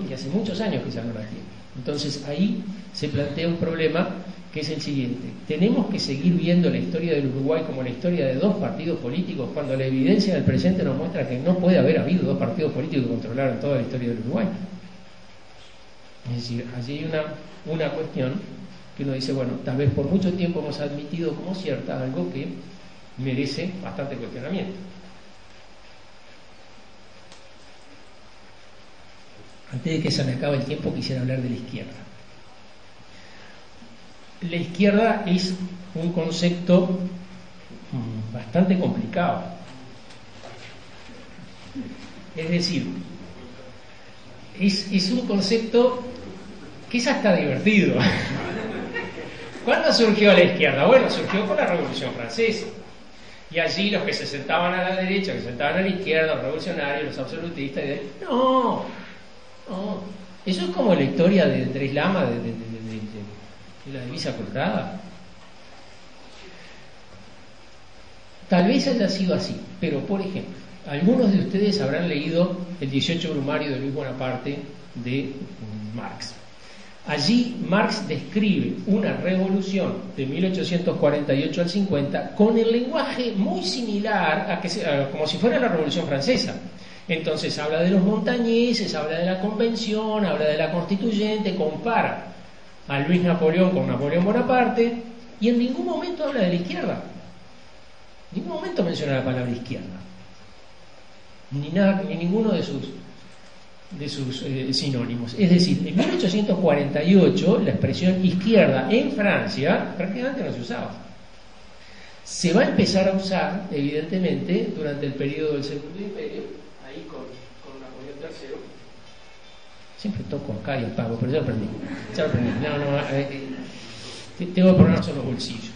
y hace muchos años que ya no la tiene. Entonces ahí se plantea un problema que es el siguiente: tenemos que seguir viendo la historia del Uruguay como la historia de dos partidos políticos, cuando la evidencia del presente nos muestra que no puede haber habido dos partidos políticos que controlaran toda la historia del Uruguay. Es decir, allí hay una cuestión que uno dice, bueno, tal vez por mucho tiempo hemos admitido como cierta algo que merece bastante cuestionamiento. Antes de que se me acabe el tiempo, quisiera hablar de la izquierda. La izquierda es un concepto bastante complicado. Es decir, es un concepto que es hasta divertido. ¿Cuándo surgió la izquierda? Bueno, surgió con la Revolución Francesa. Y allí los que se sentaban a la derecha, que se sentaban a la izquierda, los revolucionarios, los absolutistas, no. Eso es como la historia de Andrés Lama de la divisa colorada. Tal vez haya sido así, pero por ejemplo, algunos de ustedes habrán leído el 18 Brumario de Luis Bonaparte de Marx. Allí Marx describe una revolución de 1848 al 50 con el lenguaje muy similar a como si fuera la Revolución Francesa. Entonces habla de los montañeses, habla de la convención, habla de la constituyente, compara a Luis Napoleón con Napoleón Bonaparte y en ningún momento habla de la izquierda. En ningún momento menciona la palabra izquierda. Ni ninguno de sus sinónimos. Es decir, en 1848 la expresión izquierda en Francia prácticamente no se usaba. Se va a empezar a usar, evidentemente, durante el periodo del Segundo Imperio, ahí con Napoleón III. Siempre toco acá y apago, pero ya lo aprendí. Tengo que ponernos en los bolsillos.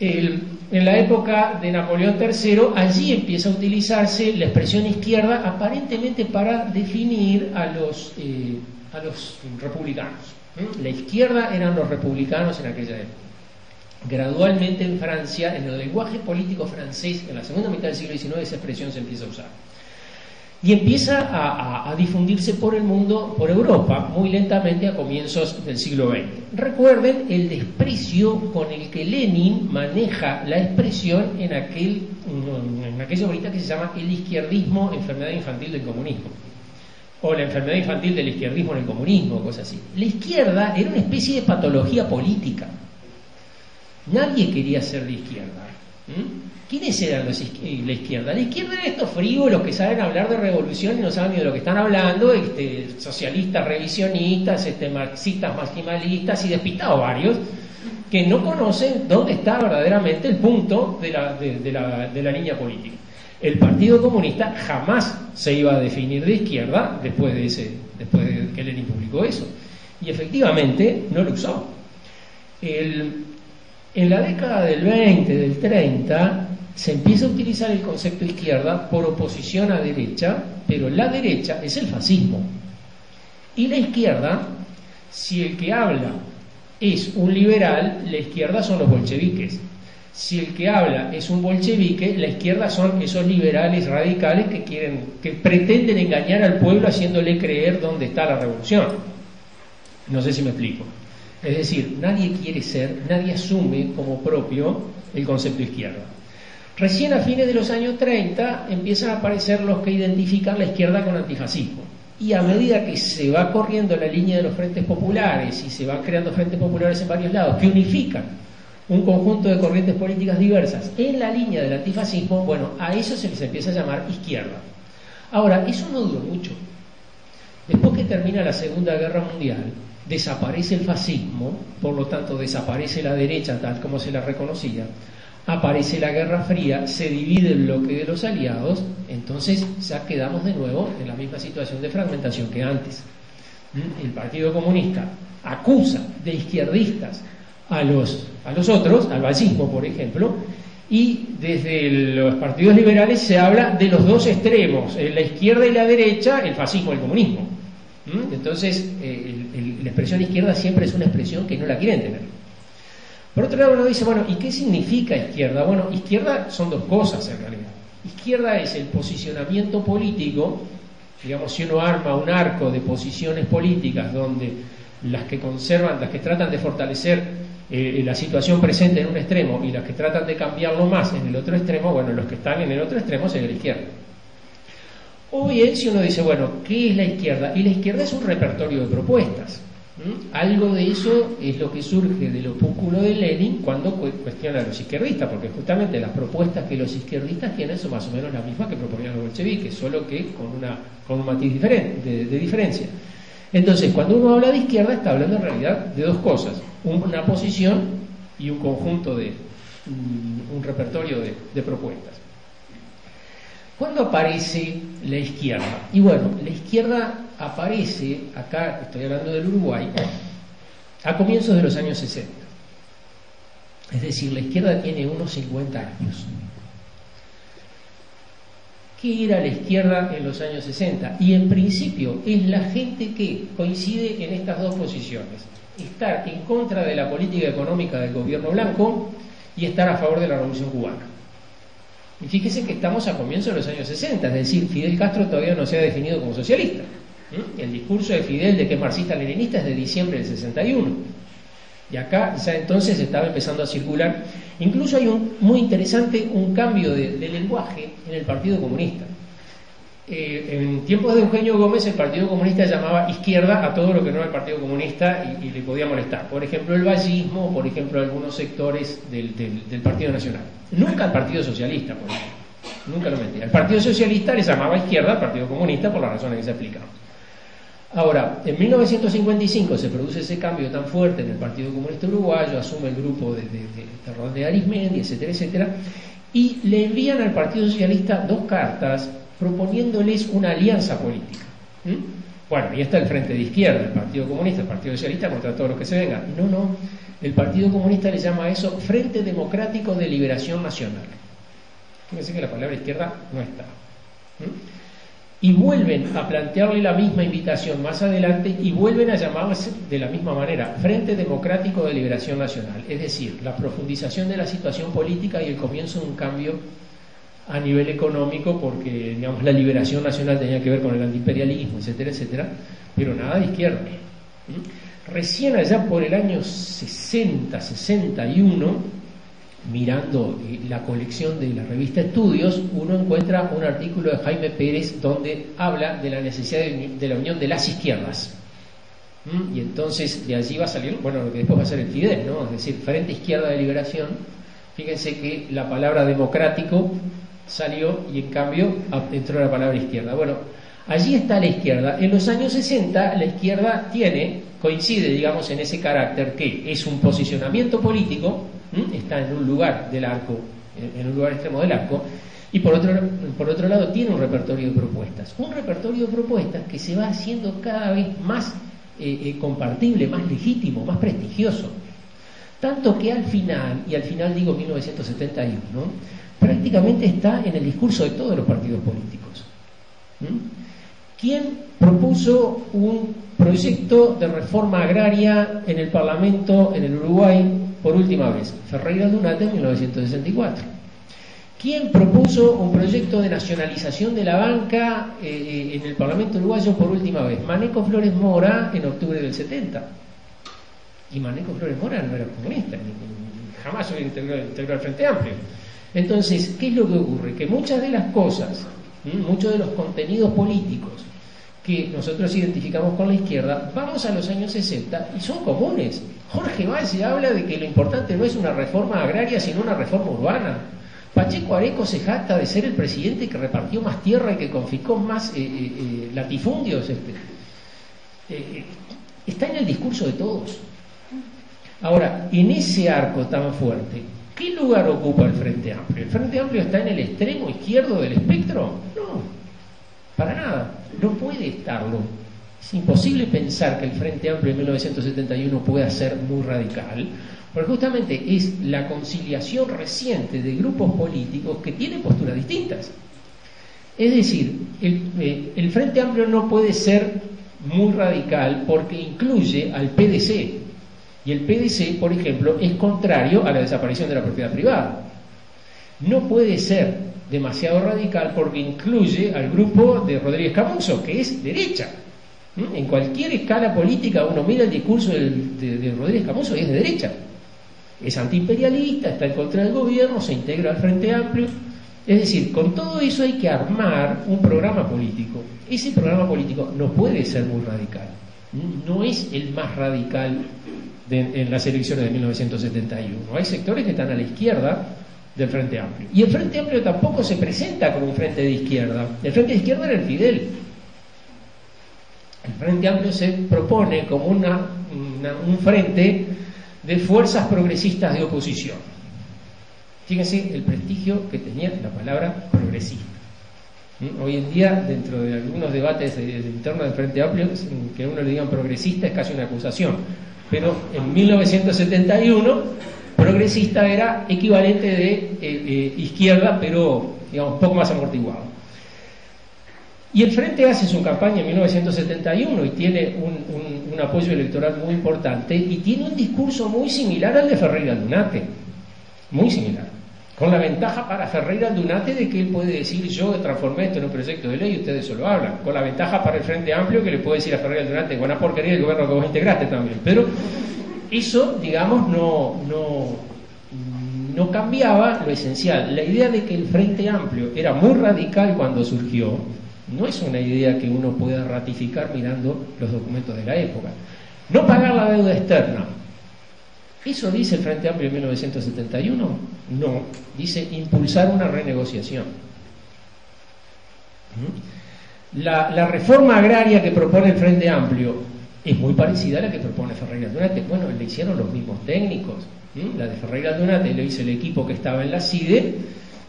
En la época de Napoleón III, allí empieza a utilizarse la expresión izquierda aparentemente para definir a los republicanos. La izquierda eran los republicanos en aquella época. Gradualmente en Francia, en el lenguaje político francés, en la segunda mitad del siglo XIX, esa expresión se empieza a usar. Y empieza a difundirse por el mundo, por Europa, muy lentamente a comienzos del siglo XX. Recuerden el desprecio con el que Lenin maneja la expresión en aquella obrita que se llama el izquierdismo, enfermedad infantil del comunismo. O la enfermedad infantil del izquierdismo en el comunismo, cosas así. La izquierda era una especie de patología política. Nadie quería ser de izquierda. ¿Quiénes eran la izquierda? La izquierda eran estos frívolos que saben hablar de revolución y no saben ni de lo que están hablando, socialistas revisionistas, marxistas maximalistas y despistados varios, que no conocen dónde está verdaderamente el punto de la línea política. El Partido Comunista jamás se iba a definir de izquierda después de que Lenin publicó eso. Y efectivamente no lo usó. En la década del 20, del 30, se empieza a utilizar el concepto izquierda por oposición a derecha, pero la derecha es el fascismo. Y la izquierda, si el que habla es un liberal, la izquierda son los bolcheviques. Si el que habla es un bolchevique, la izquierda son esos liberales radicales que pretenden engañar al pueblo haciéndole creer dónde está la revolución. No sé si me explico. Es decir, nadie asume como propio el concepto izquierda. Recién a fines de los años 30 empiezan a aparecer los que identifican la izquierda con antifascismo. Y a medida que se va corriendo la línea de los frentes populares y se van creando frentes populares en varios lados que unifican un conjunto de corrientes políticas diversas en la línea del antifascismo, bueno, a eso se les empieza a llamar izquierda. Ahora, eso no duró mucho. Después que termina la Segunda Guerra Mundial, desaparece el fascismo, por lo tanto desaparece la derecha tal como se la reconocía, aparece la Guerra Fría, se divide el bloque de los aliados, entonces ya quedamos de nuevo en la misma situación de fragmentación que antes. El Partido Comunista acusa de izquierdistas a los otros, al fascismo por ejemplo, y desde los partidos liberales se habla de los dos extremos, la izquierda y la derecha, el fascismo y el comunismo. Entonces la expresión izquierda siempre es una expresión que no la quieren tener. Por otro lado uno dice, bueno, ¿y qué significa izquierda? Bueno, izquierda son dos cosas en realidad. Izquierda es el posicionamiento político, digamos, si uno arma un arco de posiciones políticas donde las que conservan, las que tratan de fortalecer la situación presente en un extremo y las que tratan de cambiarlo más en el otro extremo, bueno, los que están en el otro extremo sería la izquierda. O bien, si uno dice, bueno, ¿qué es la izquierda? Y la izquierda es un repertorio de propuestas. Algo de eso es lo que surge del opúsculo de Lenin cuando cuestiona a los izquierdistas, porque justamente las propuestas que los izquierdistas tienen son más o menos las mismas que proponían los bolcheviques, solo que con un matiz diferente, de diferencia. Entonces, cuando uno habla de izquierda, está hablando en realidad de dos cosas: una posición y un conjunto un repertorio de propuestas. ¿Cuándo aparece la izquierda? Y bueno, la izquierda aparece, acá estoy hablando del Uruguay, a comienzos de los años 60. Es decir, la izquierda tiene unos 50 años. ¿Qué era la izquierda en los años 60? Y en principio es la gente que coincide en estas dos posiciones: estar en contra de la política económica del gobierno blanco y estar a favor de la Revolución Cubana. Y fíjese que estamos a comienzos de los años 60, es decir, Fidel Castro todavía no se ha definido como socialista. El discurso de Fidel de que es marxista-leninista es de diciembre del 61. Y acá ya entonces estaba empezando a circular. Incluso hay muy interesante un cambio de lenguaje en el Partido Comunista. En tiempos de Eugenio Gómez, el Partido Comunista llamaba izquierda a todo lo que no era el Partido Comunista y le podía molestar. Por ejemplo, el vallismo, por ejemplo, algunos sectores del Partido Nacional. Nunca al Partido Socialista, por ejemplo. Nunca lo metía. El Partido Socialista le llamaba izquierda al Partido Comunista por las razones que se explicaban. Ahora, en 1955 se produce ese cambio tan fuerte en el Partido Comunista Uruguayo, asume el grupo de Ronde Arizmendi, etcétera, etcétera, y le envían al Partido Socialista dos cartas proponiéndoles una alianza política. Bueno, y está el Frente de Izquierda, el Partido Comunista, el Partido Socialista contra todos los que se vengan. No, el Partido Comunista le llama a eso Frente Democrático de Liberación Nacional. Fíjense que la palabra izquierda no está. Y vuelven a plantearle la misma invitación más adelante y vuelven a llamarse de la misma manera Frente Democrático de Liberación Nacional, es decir, la profundización de la situación política y el comienzo de un cambio a nivel económico, porque digamos la liberación nacional tenía que ver con el antiimperialismo, etcétera, etcétera, pero nada de izquierda. Recién allá por el año 60, 61, mirando la colección de la revista Estudios, uno encuentra un artículo de Jaime Pérez donde habla de la necesidad de la unión de las izquierdas. Y entonces de allí va a salir, bueno, lo que después va a ser el Fidel, ¿no? Es decir, Frente Izquierda de Liberación. Fíjense que la palabra democrático salió y en cambio entró la palabra izquierda. Bueno, allí está la izquierda. En los años 60 la izquierda coincide, digamos, en ese carácter que es un posicionamiento político, está en un lugar del arco, en un lugar extremo del arco, y por otro lado tiene un repertorio de propuestas. Un repertorio de propuestas que se va haciendo cada vez más compartible, más legítimo, más prestigioso. Tanto que al final digo 1971, prácticamente está en el discurso de todos los partidos políticos. ¿Quién propuso un proyecto de reforma agraria en el Parlamento en el Uruguay por última vez? Ferreira Lunate en 1964. ¿Quién propuso un proyecto de nacionalización de la banca en el Parlamento uruguayo por última vez? Maneco Flores Mora en octubre del 70. Y Maneco Flores Mora no era comunista, jamás hubiera integrado al Frente Amplio. Entonces, ¿qué es lo que ocurre? Que muchas de las cosas, muchos de los contenidos políticos que nosotros identificamos con la izquierda, vamos a los años 60 y son comunes. Jorge Valle habla de que lo importante no es una reforma agraria, sino una reforma urbana. Pacheco Areco se jacta de ser el presidente que repartió más tierra y que confiscó más latifundios. Está en el discurso de todos. Ahora, en ese arco tan fuerte, ¿qué lugar ocupa el Frente Amplio? ¿El Frente Amplio está en el extremo izquierdo del espectro? No, para nada, no puede estarlo. Es imposible pensar que el Frente Amplio de 1971 pueda ser muy radical, porque justamente es la conciliación reciente de grupos políticos que tienen posturas distintas. Es decir, el Frente Amplio no puede ser muy radical porque incluye al PDC. Y el PDC, por ejemplo, es contrario a la desaparición de la propiedad privada. No puede ser demasiado radical porque incluye al grupo de Rodríguez Camuso, que es derecha. En cualquier escala política uno mira el discurso de Rodríguez Camuso y es de derecha. Es antiimperialista, está en contra del gobierno, se integra al Frente Amplio. Es decir, con todo eso hay que armar un programa político. Ese programa político no puede ser muy radical. No es el más radical en las elecciones de 1971. Hay sectores que están a la izquierda del Frente Amplio. Y el Frente Amplio tampoco se presenta como un frente de izquierda. El frente de izquierda era el Fidel. El Frente Amplio se propone como un frente de fuerzas progresistas de oposición. Fíjense el prestigio que tenía la palabra progresista. Hoy en día, dentro de algunos debates internos del Frente Amplio, que a uno le digan progresista es casi una acusación. Pero en 1971, progresista era equivalente de izquierda, pero digamos un poco más amortiguado. Y el Frente hace su campaña en 1971 y tiene un apoyo electoral muy importante y tiene un discurso muy similar al de Ferreira Aldunate, muy similar, con la ventaja para Ferreira Aldunate de que él puede decir: yo transformé esto en un proyecto de ley y ustedes solo hablan, con la ventaja para el Frente Amplio que le puede decir a Ferreira Aldunate: buena porquería el gobierno que vos integraste también. Pero eso, digamos, no cambiaba lo esencial. La idea de que el Frente Amplio era muy radical cuando surgió no es una idea que uno pueda ratificar mirando los documentos de la época. No pagar la deuda externa, ¿eso dice el Frente Amplio en 1971? No, dice impulsar una renegociación. La reforma agraria que propone el Frente Amplio es muy parecida a la que propone Ferreira Aldunate. Bueno, le hicieron los mismos técnicos. La de Ferreira Aldunate lo hizo el equipo que estaba en la CIDE,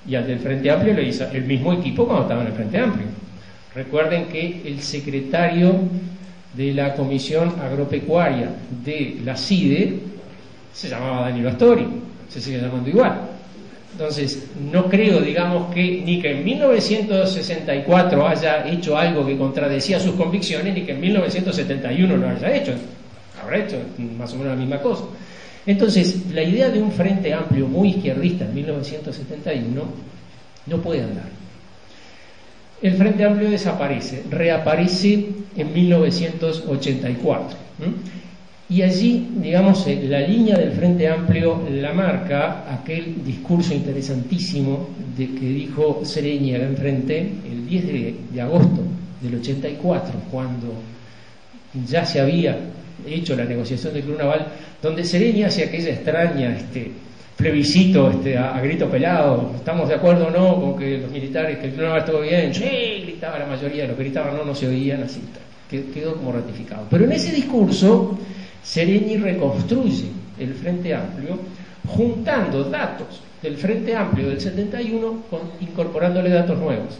y al del Frente Amplio lo hizo el mismo equipo cuando estaba en el Frente Amplio. Recuerden que el secretario de la Comisión Agropecuaria de la CIDE se llamaba Danilo Astori, se sigue llamando igual. Entonces, no creo, digamos, ni que en 1964 haya hecho algo que contradecía sus convicciones, ni que en 1971 lo haya hecho. Habrá hecho más o menos la misma cosa. Entonces, la idea de un Frente Amplio muy izquierdista en 1971 no puede andar. El Frente Amplio desaparece, reaparece en 1984. Y allí, digamos, la línea del Frente Amplio la marca aquel discurso interesantísimo que dijo Sereñi en Frente el 10 de agosto del 84, cuando ya se había hecho la negociación del Club Naval, donde Sereñi hace aquella extraña plebiscito a grito pelado: ¿estamos de acuerdo o no con que los militares, que el Club Naval estuvo bien? Sí, gritaba la mayoría, de los que gritaban no se oían, así quedó como ratificado. Pero en ese discurso Sereñi reconstruye el Frente Amplio juntando datos del Frente Amplio del 71 incorporándole datos nuevos.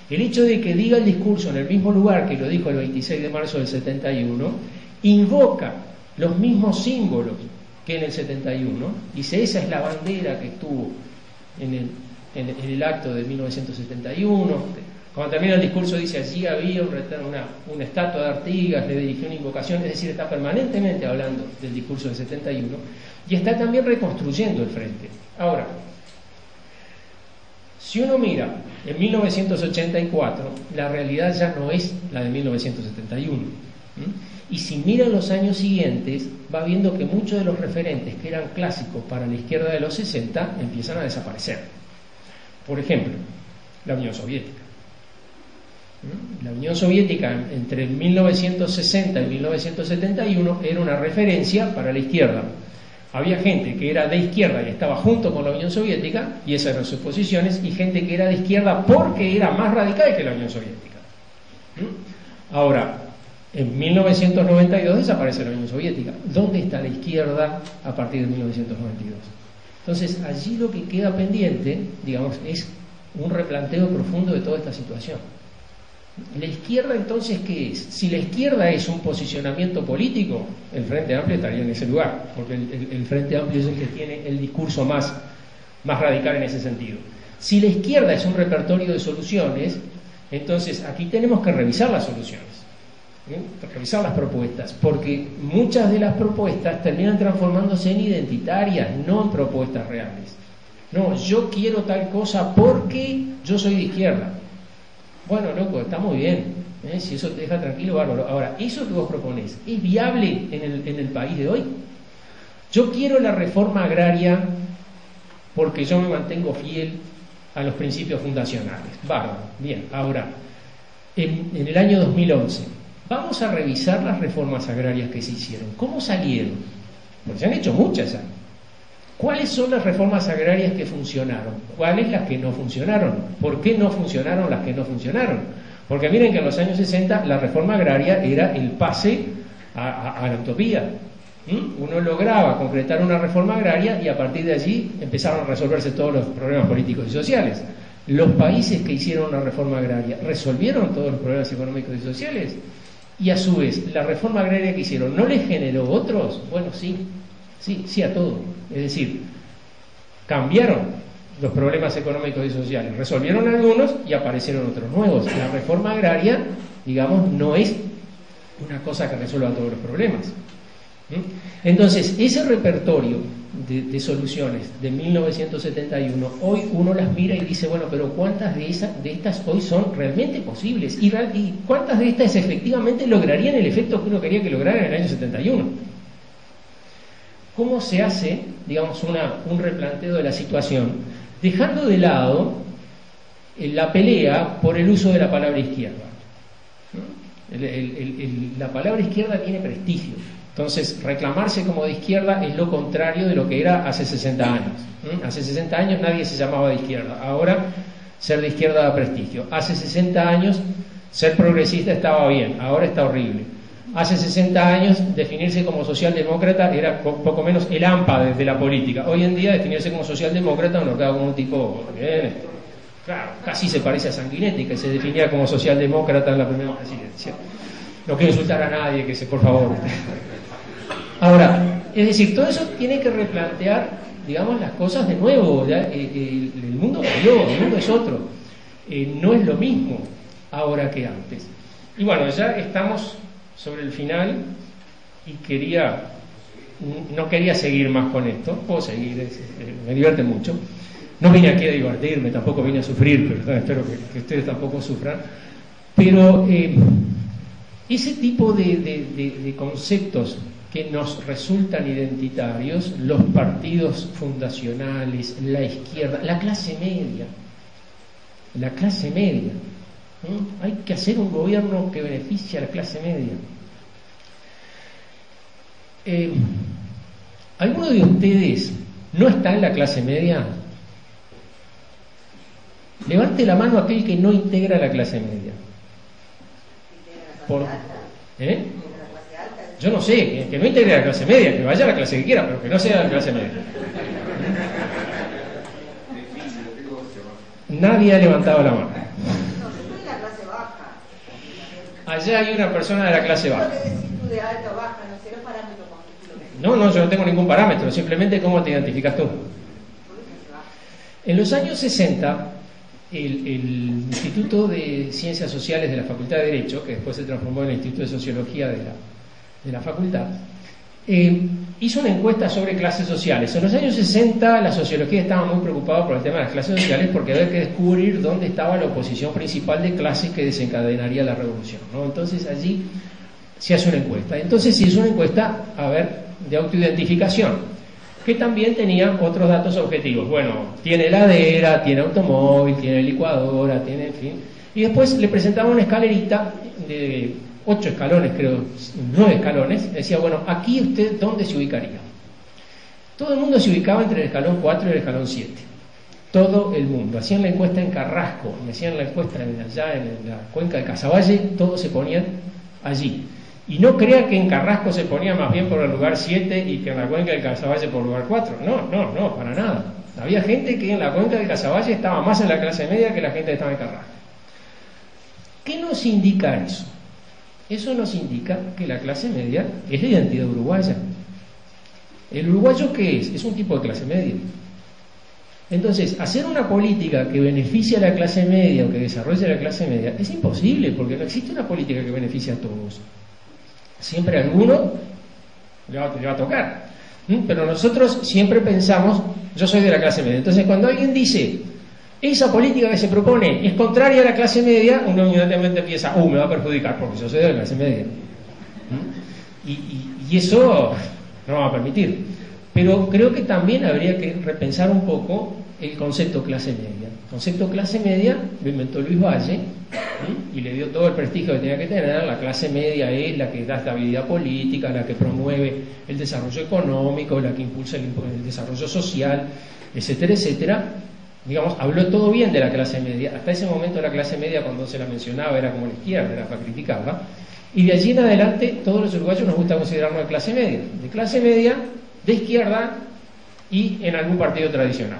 El hecho de que diga el discurso en el mismo lugar que lo dijo el 26 de marzo del 71 invoca los mismos símbolos que en el 71, dice: esa es la bandera que estuvo en el acto de 1971. Cuando termina el discurso dice: allí había una estatua de Artigas, le dirigió una invocación. Es decir, está permanentemente hablando del discurso del 71 y está también reconstruyendo el frente. Ahora, si uno mira en 1984, la realidad ya no es la de 1971. Y si mira los años siguientes, va viendo que muchos de los referentes que eran clásicos para la izquierda de los 60 empiezan a desaparecer. Por ejemplo, la Unión Soviética. La Unión Soviética entre 1960 y 1971 era una referencia para la izquierda. Había gente que era de izquierda y estaba junto con la Unión Soviética, y esas eran sus posiciones, y gente que era de izquierda porque era más radical que la Unión Soviética. Ahora, en 1992 desaparece la Unión Soviética. ¿Dónde está la izquierda a partir de 1992? Entonces, allí lo que queda pendiente, digamos, es un replanteo profundo de toda esta situación. ¿La izquierda entonces qué es? Si la izquierda es un posicionamiento político, el Frente Amplio estaría en ese lugar, porque el Frente Amplio es el que tiene el discurso más radical en ese sentido. Si la izquierda es un repertorio de soluciones, entonces aquí tenemos que revisar las soluciones, revisar las propuestas, porque muchas de las propuestas terminan transformándose en identitarias, no en propuestas reales. No, yo quiero tal cosa porque yo soy de izquierda. Bueno, loco, está muy bien, si eso te deja tranquilo, bárbaro. Ahora, ¿eso que vos proponés es viable en el país de hoy? Yo quiero la reforma agraria porque yo me mantengo fiel a los principios fundacionales. Bárbaro, bien. Ahora, en el año 2011, vamos a revisar las reformas agrarias que se hicieron. ¿Cómo salieron? Porque se han hecho muchas ya. ¿Cuáles son las reformas agrarias que funcionaron? ¿Cuáles las que no funcionaron? ¿Por qué no funcionaron las que no funcionaron? Porque miren que en los años 60 la reforma agraria era el pase a la utopía. Uno lograba concretar una reforma agraria y a partir de allí empezaron a resolverse todos los problemas políticos y sociales. Los países que hicieron una reforma agraria resolvieron todos los problemas económicos y sociales, y a su vez la reforma agraria que hicieron ¿no les generó otros? Bueno, sí a todo. Es decir, cambiaron los problemas económicos y sociales, resolvieron algunos y aparecieron otros nuevos. La reforma agraria, digamos, no es una cosa que resuelva todos los problemas. Entonces, ese repertorio de soluciones de 1971, hoy uno las mira y dice, bueno, pero ¿cuántas de estas hoy son realmente posibles? ¿Y cuántas de estas efectivamente lograrían el efecto que uno quería que lograran en el año 71? ¿Cómo se hace, digamos, un replanteo de la situación, dejando de lado la pelea por el uso de la palabra izquierda? La palabra izquierda tiene prestigio. Entonces, reclamarse como de izquierda es lo contrario de lo que era hace 60 años. Hace 60 años nadie se llamaba de izquierda. Ahora, ser de izquierda da prestigio. Hace 60 años, ser progresista estaba bien. Ahora está horrible. Hace 60 años, definirse como socialdemócrata era poco menos el AMPA de la política. Hoy en día, definirse como socialdemócrata uno queda como un tipo... claro, casi se parece a Sanguinetti, que se definía como socialdemócrata en la primera presidencia. No quiero insultar a nadie, que se, por favor... Ahora, es decir, todo eso tiene que replantear, digamos, las cosas de nuevo. El mundo cambió, el mundo es otro. No es lo mismo ahora que antes. Y bueno, ya estamos sobre el final y no quería seguir más con esto. Puedo seguir, me divierte mucho. No vine aquí a divertirme, tampoco vine a sufrir, pero espero que ustedes tampoco sufran. Pero ese tipo de conceptos que nos resultan identitarios, los partidos fundacionales, la izquierda, la clase media, hay que hacer un gobierno que beneficie a la clase media. ¿Alguno de ustedes no está en la clase media? Levante la mano aquel que no integra la clase media. Yo no sé, que no integre la clase media, que vaya a la clase que quiera, pero que no sea la clase media. Nadie ha levantado la mano. Allá hay una persona de la clase baja. No, yo no tengo ningún parámetro, simplemente cómo te identificas tú. En los años 60, el Instituto de Ciencias Sociales de la Facultad de Derecho, que después se transformó en el Instituto de Sociología de la facultad, hizo una encuesta sobre clases sociales. En los años 60 la sociología estaba muy preocupada por el tema de las clases sociales porque había que descubrir dónde estaba la oposición principal de clases que desencadenaría la revolución, ¿no? Entonces allí se hace una encuesta. Entonces se hizo una encuesta, de autoidentificación, que también tenía otros datos objetivos. Bueno, tiene heladera, tiene automóvil, tiene licuadora, tiene, en fin. Y después le presentaba una escalerita de 8 escalones, creo, 9 escalones. Decía, bueno, aquí usted, ¿dónde se ubicaría? Todo el mundo se ubicaba entre el escalón 4 y el escalón 7. Todo el mundo. Hacían la encuesta en Carrasco, hacían la encuesta allá en la cuenca de Casaballe, todos se ponían allí. Y no crea que en Carrasco se ponía más bien por el lugar 7 y que en la cuenca del Casaballe por el lugar 4. No, para nada. Había gente que en la cuenca del Casaballe estaba más en la clase media que la gente que estaba en Carrasco. ¿Qué nos indica eso? Eso nos indica que la clase media es la identidad uruguaya. ¿El uruguayo qué es? Es un tipo de clase media. Entonces, hacer una política que beneficie a la clase media o que desarrolle a la clase media es imposible, porque no existe una política que beneficie a todos. Siempre a alguno le va a tocar. Pero nosotros siempre pensamos, yo soy de la clase media. Entonces, cuando alguien dice, esa política que se propone es contraria a la clase media, uno inmediatamente piensa, me va a perjudicar porque yo soy de la clase media. Y eso no va a permitir. Pero creo que también habría que repensar un poco el concepto clase media. El concepto clase media lo inventó Luis Valle y le dio todo el prestigio que tenía que tener. La clase media es la que da estabilidad política, la que promueve el desarrollo económico, la que impulsa el desarrollo social, etcétera, etcétera. Digamos, habló todo bien de la clase media. Hasta ese momento la clase media, cuando se la mencionaba, era como la izquierda, era para criticarla. Y de allí en adelante todos los uruguayos nos gusta considerarnos de clase media, de izquierda y en algún partido tradicional.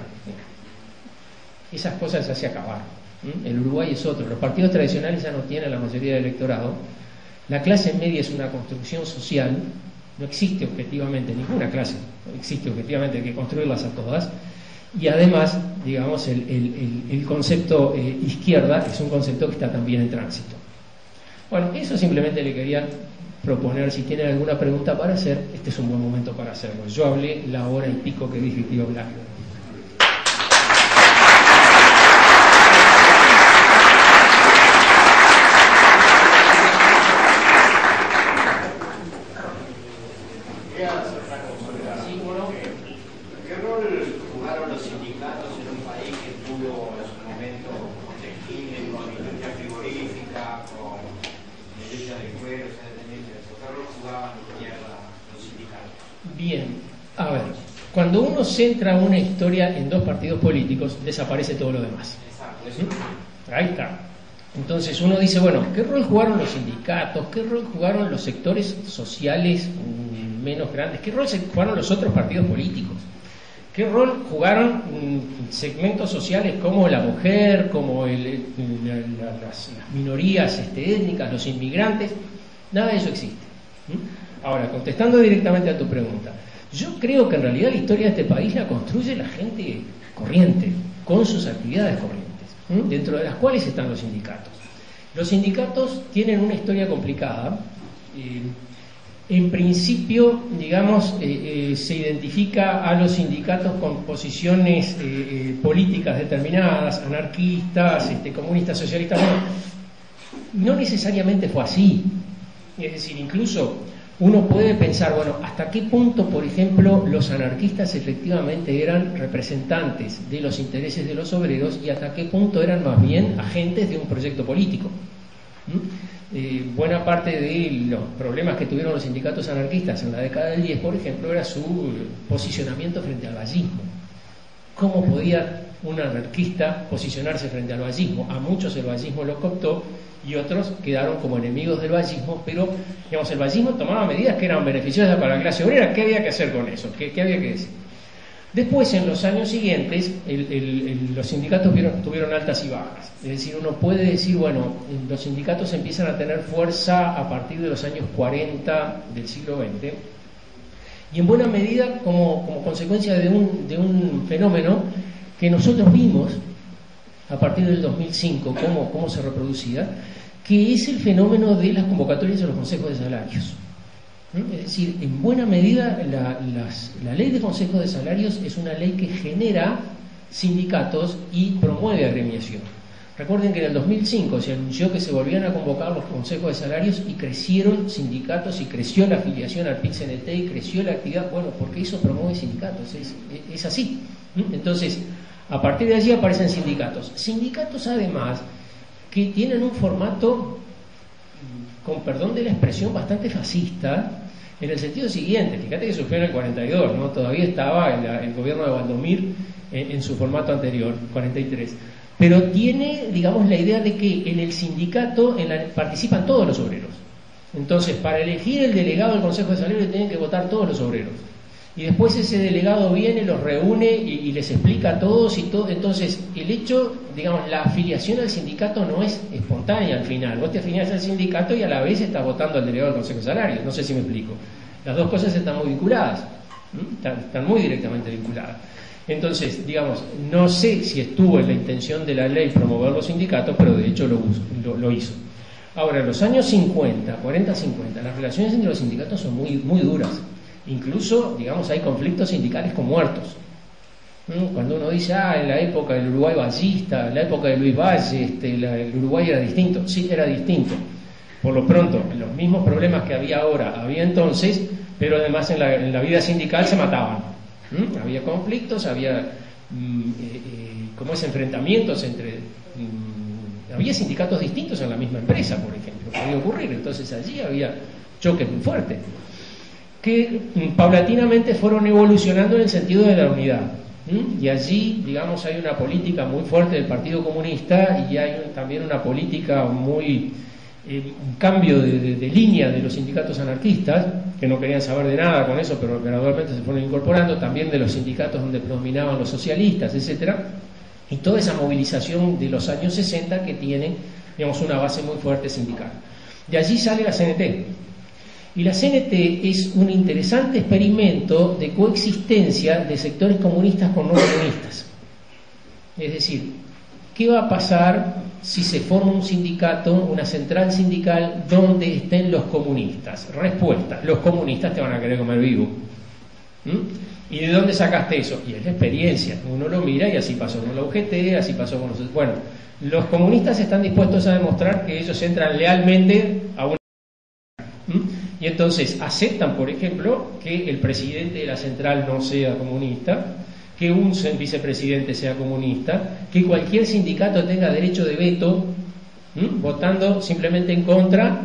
Esas cosas ya se acabaron. El Uruguay es otro. Los partidos tradicionales ya no tienen la mayoría del electorado. La clase media es una construcción social no existe objetivamente ninguna clase, no existe objetivamente, hay que construirlas a todas. Y además, digamos, el concepto izquierda es un concepto que está también en tránsito. Bueno, eso simplemente le quería proponer. Si tienen alguna pregunta para hacer, este es un buen momento para hacerlo. Yo hablé la hora y pico que dije que iba a hablar. Bien, a ver, cuando uno centra una historia en dos partidos políticos, desaparece todo lo demás. ¿Sí? Ahí está. Entonces uno dice, bueno, ¿qué rol jugaron los sindicatos? ¿Qué rol jugaron los sectores sociales menos grandes? ¿Qué rol jugaron los otros partidos políticos? ¿Qué rol jugaron segmentos sociales como la mujer, como las minorías étnicas, los inmigrantes? Nada de eso existe. Ahora, contestando directamente a tu pregunta, yo creo que en realidad la historia de este país la construye la gente corriente, con sus actividades corrientes, dentro de las cuales están los sindicatos. Los sindicatos tienen una historia complicada. En principio, digamos, se identifica a los sindicatos con posiciones políticas determinadas, anarquistas, comunistas, socialistas. Bueno, no necesariamente fue así. Es decir, incluso uno puede pensar, bueno, hasta qué punto, por ejemplo, los anarquistas efectivamente eran representantes de los intereses de los obreros y hasta qué punto eran más bien agentes de un proyecto político. Buena parte de los problemas que tuvieron los sindicatos anarquistas en la década del 10, por ejemplo, era su posicionamiento frente al vallismo. ¿Cómo podía un anarquista posicionarse frente al vallismo? A muchos el vallismo lo cooptó y otros quedaron como enemigos del vallismo, pero digamos, el vallismo tomaba medidas que eran beneficiosas para la clase obrera. ¿Qué había que hacer con eso? ¿Qué había que decir? Después, en los años siguientes, los sindicatos tuvieron altas y bajas. Es decir, uno puede decir, bueno, los sindicatos empiezan a tener fuerza a partir de los años 40 del siglo XX, y en buena medida como consecuencia de un fenómeno que nosotros vimos a partir del 2005, cómo se reproducía, que es el fenómeno de las convocatorias a los consejos de salarios. Es decir, en buena medida la ley de consejos de salarios es una ley que genera sindicatos y promueve agremiación. Recuerden que en el 2005 se anunció que se volvían a convocar los consejos de salarios y crecieron sindicatos y creció la afiliación al PIT-CNT y creció la actividad, bueno, porque eso promueve sindicatos, es así. Entonces, a partir de allí aparecen sindicatos. Sindicatos además que tienen un formato, con perdón de la expresión, bastante fascista, en el sentido siguiente. Fíjate que surgió en el 42, ¿no? Todavía estaba el gobierno de Valdomir en su formato anterior, 43. Pero tiene, digamos, la idea de que en el sindicato participan todos los obreros. Entonces, para elegir el delegado del Consejo de Salarios tienen que votar todos los obreros. Y después ese delegado viene, los reúne y les explica a todos y todo. Entonces, el hecho, digamos, la afiliación al sindicato no es espontánea al final. Vos te afiliás al sindicato y a la vez estás votando al delegado del Consejo de Salarios. No sé si me explico. Las dos cosas están muy vinculadas. Están muy directamente vinculadas. Entonces, digamos, no sé si estuvo en la intención de la ley promover los sindicatos, pero de hecho lo hizo. Ahora, en los años 50, 40-50, las relaciones entre los sindicatos son muy, muy duras. Incluso, digamos, hay conflictos sindicales con muertos. Cuando uno dice, en la época del Uruguay vallista, en la época de Luis Valle, el Uruguay era distinto. Sí, era distinto. Por lo pronto, los mismos problemas que había ahora, había entonces, pero además en la vida sindical se mataban. Había conflictos, había enfrentamientos entre... había sindicatos distintos en la misma empresa, por ejemplo, podía ocurrir. Entonces allí había choques muy fuertes, que paulatinamente fueron evolucionando en el sentido de la unidad. Y allí, digamos, hay una política muy fuerte del Partido Comunista y hay también una política muy... un cambio de línea de los sindicatos anarquistas, que no querían saber de nada con eso, pero gradualmente se fueron incorporando, también de los sindicatos donde predominaban los socialistas, etcétera, y toda esa movilización de los años 60 que tiene, digamos, una base muy fuerte sindical. De allí sale la CNT. Y la CNT es un interesante experimento de coexistencia de sectores comunistas con no comunistas. Es decir, ¿qué va a pasar si se forma un sindicato, una central sindical donde estén los comunistas? Respuesta: los comunistas te van a querer comer vivo. ¿Y de dónde sacaste eso? Y es la experiencia. Uno lo mira y así pasó con la UGT, así pasó con nosotros. Bueno, los comunistas están dispuestos a demostrar que ellos entran lealmente a una... Y entonces aceptan, por ejemplo, que el presidente de la central no sea comunista, que un vicepresidente sea comunista, que cualquier sindicato tenga derecho de veto, votando simplemente en contra,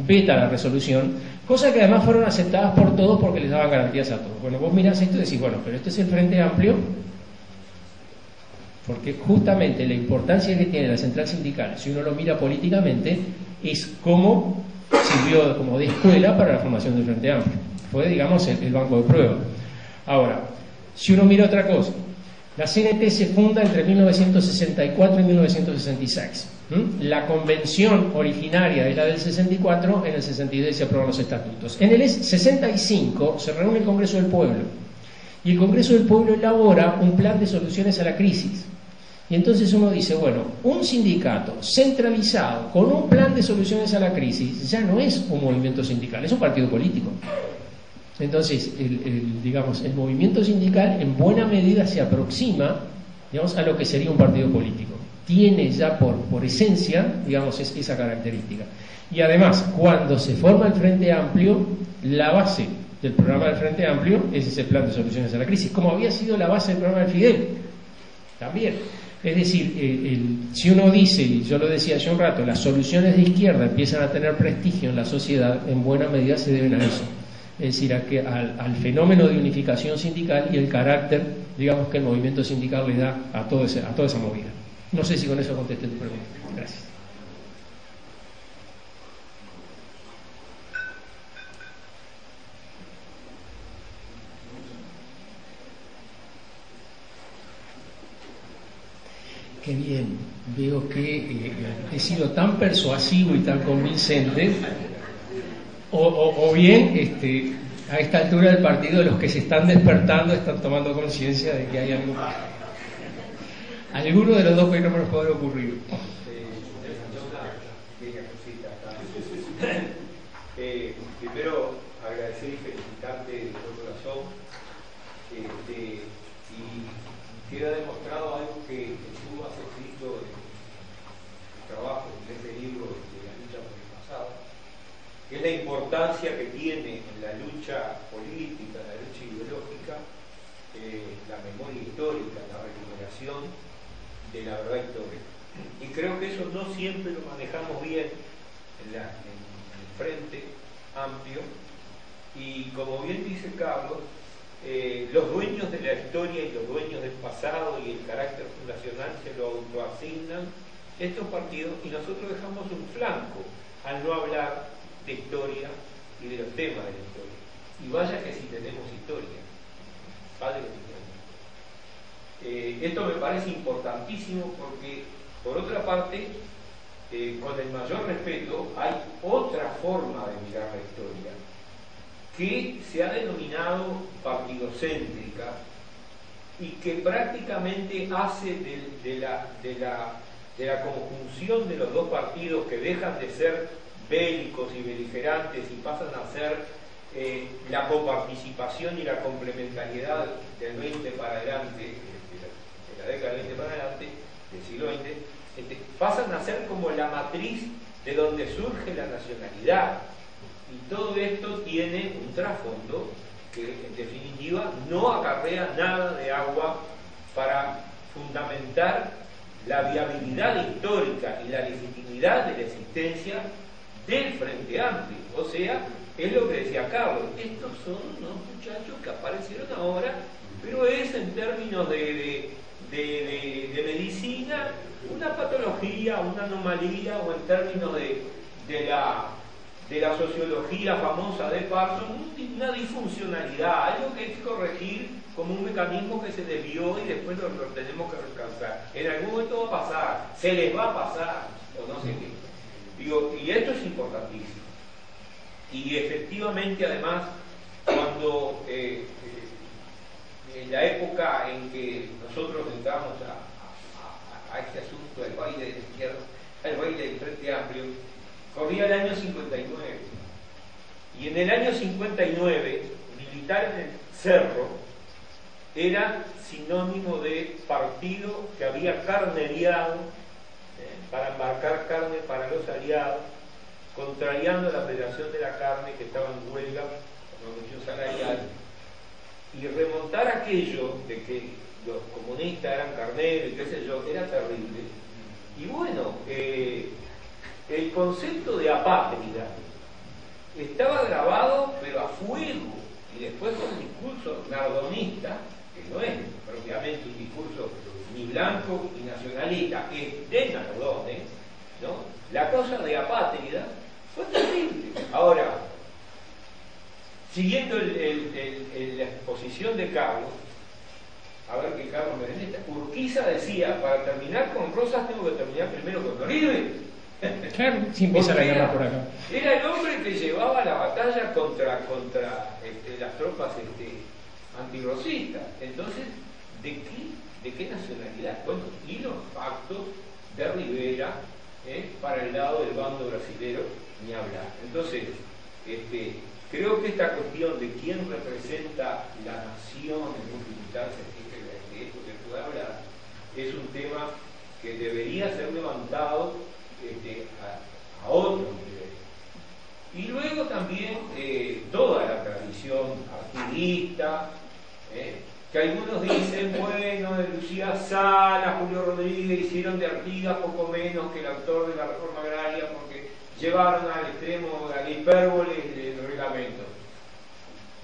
veta la resolución, cosa que además fueron aceptadas por todos porque les daban garantías a todos. Bueno, vos mirás esto y decís, bueno, pero este es el Frente Amplio, porque justamente la importancia que tiene la central sindical, si uno lo mira políticamente, es cómo sirvió como de escuela para la formación del Frente Amplio. Fue, digamos, el banco de prueba. Ahora, si uno mira otra cosa, la CNT se funda entre 1964 y 1966. La convención originaria es la del 64, en el 62 se aprueban los estatutos. En el 65 se reúne el Congreso del Pueblo, y el Congreso del Pueblo elabora un plan de soluciones a la crisis. Y entonces uno dice, bueno, un sindicato centralizado con un plan de soluciones a la crisis ya no es un movimiento sindical, es un partido político. Entonces, digamos, el movimiento sindical en buena medida se aproxima, digamos, a lo que sería un partido político. Tiene ya por esencia, digamos, esa característica. Y además, cuando se forma el Frente Amplio, la base del programa del Frente Amplio es ese plan de soluciones a la crisis, como había sido la base del programa del Fidel también. Es decir, si uno dice, y yo lo decía hace un rato, las soluciones de izquierda empiezan a tener prestigio en la sociedad, en buena medida se deben a eso. Es decir, al fenómeno de unificación sindical y el carácter, digamos, que el movimiento sindical le da a toda esa movida. No sé si con eso contesté tu pregunta. Gracias. Qué bien, veo que he sido tan persuasivo y tan convincente, o bien a esta altura del partido los que se están despertando están tomando conciencia de que hay algo. Alguno de los dos que no me los puede ocurrir. Primero, agradecer y felicitarte de todo corazón. Y queda demostrado algo que tú has escrito en tu trabajo, en este libro de la lucha por el pasado, que es la importancia que tiene en la lucha política, en la lucha ideológica, la memoria histórica, la recuperación de la verdad histórica. Y creo que eso no siempre lo manejamos bien en el Frente Amplio, y como bien dice Carlos, los dueños de la historia y los dueños del pasado y el carácter fundacional se lo autoasignan estos partidos, y nosotros dejamos un flanco al no hablar de historia y de los temas de la historia. Y vaya que si tenemos historia, vaya que si tenemos. Esto me parece importantísimo porque, por otra parte, con el mayor respeto, hay otra forma de mirar la historia que se ha denominado partidocéntrica y que prácticamente hace de la conjunción de los dos partidos, que dejan de ser bélicos y beligerantes y pasan a ser la coparticipación y la complementariedad del 20 para adelante, de la década del 20 para adelante, del siglo XX, pasan a ser como la matriz de donde surge la nacionalidad. Y todo esto tiene un trasfondo que, en definitiva, no acarrea nada de agua para fundamentar la viabilidad histórica y la legitimidad de la existencia del Frente Amplio. O sea, es lo que decía Carlos, estos son unos muchachos que aparecieron ahora, pero es en términos de medicina una patología, una anomalía, o en términos de la sociología famosa de Parsons, una disfuncionalidad, algo que hay que corregir como un mecanismo que se desvió y después lo tenemos que alcanzar. En algún momento va a pasar, se les va a pasar, o no sé qué. Digo, y esto es importantísimo. Y efectivamente, además, cuando en la época en que nosotros entramos a este asunto del baile de la izquierda, el baile del Frente Amplio, corría el año 59. Y en el año 59, militar en el Cerro era sinónimo de partido que había carneriado para embarcar carne para los aliados, contrariando la Federación de la Carne, que estaba en huelga con la Comisión Salarial, y remontar aquello de que los comunistas eran carneros y qué sé yo, era terrible. Y bueno, el concepto de apátrida estaba grabado, pero a fuego, y después con un discurso nardonista, que no es propiamente un discurso ni blanco ni nacionalista, es de Nardone, ¿no? La cosa de apátrida fue terrible. Ahora, siguiendo la exposición de Carlos, a ver que Carlos me deneta, Urquiza decía, para terminar con Rosas tengo que terminar primero con Oribe. Claro, si empieza la guerra por acá. Era el hombre que llevaba la batalla contra las tropas antirrosistas. Entonces, ¿de qué nacionalidad? Bueno, y los pactos de Rivera para el lado del bando brasilero, ni hablar. Entonces, creo que esta cuestión de quién representa la nación en un circunstancias de esto que puede hablar, es un tema que debería ser levantado a otro nivel. Y luego también toda la tradición artiguista, que algunos dicen, bueno, de Lucía Sala, Julio Rodríguez hicieron de Artigas poco menos que el autor de la reforma agraria porque llevaron al extremo, a la hipérbole del reglamento.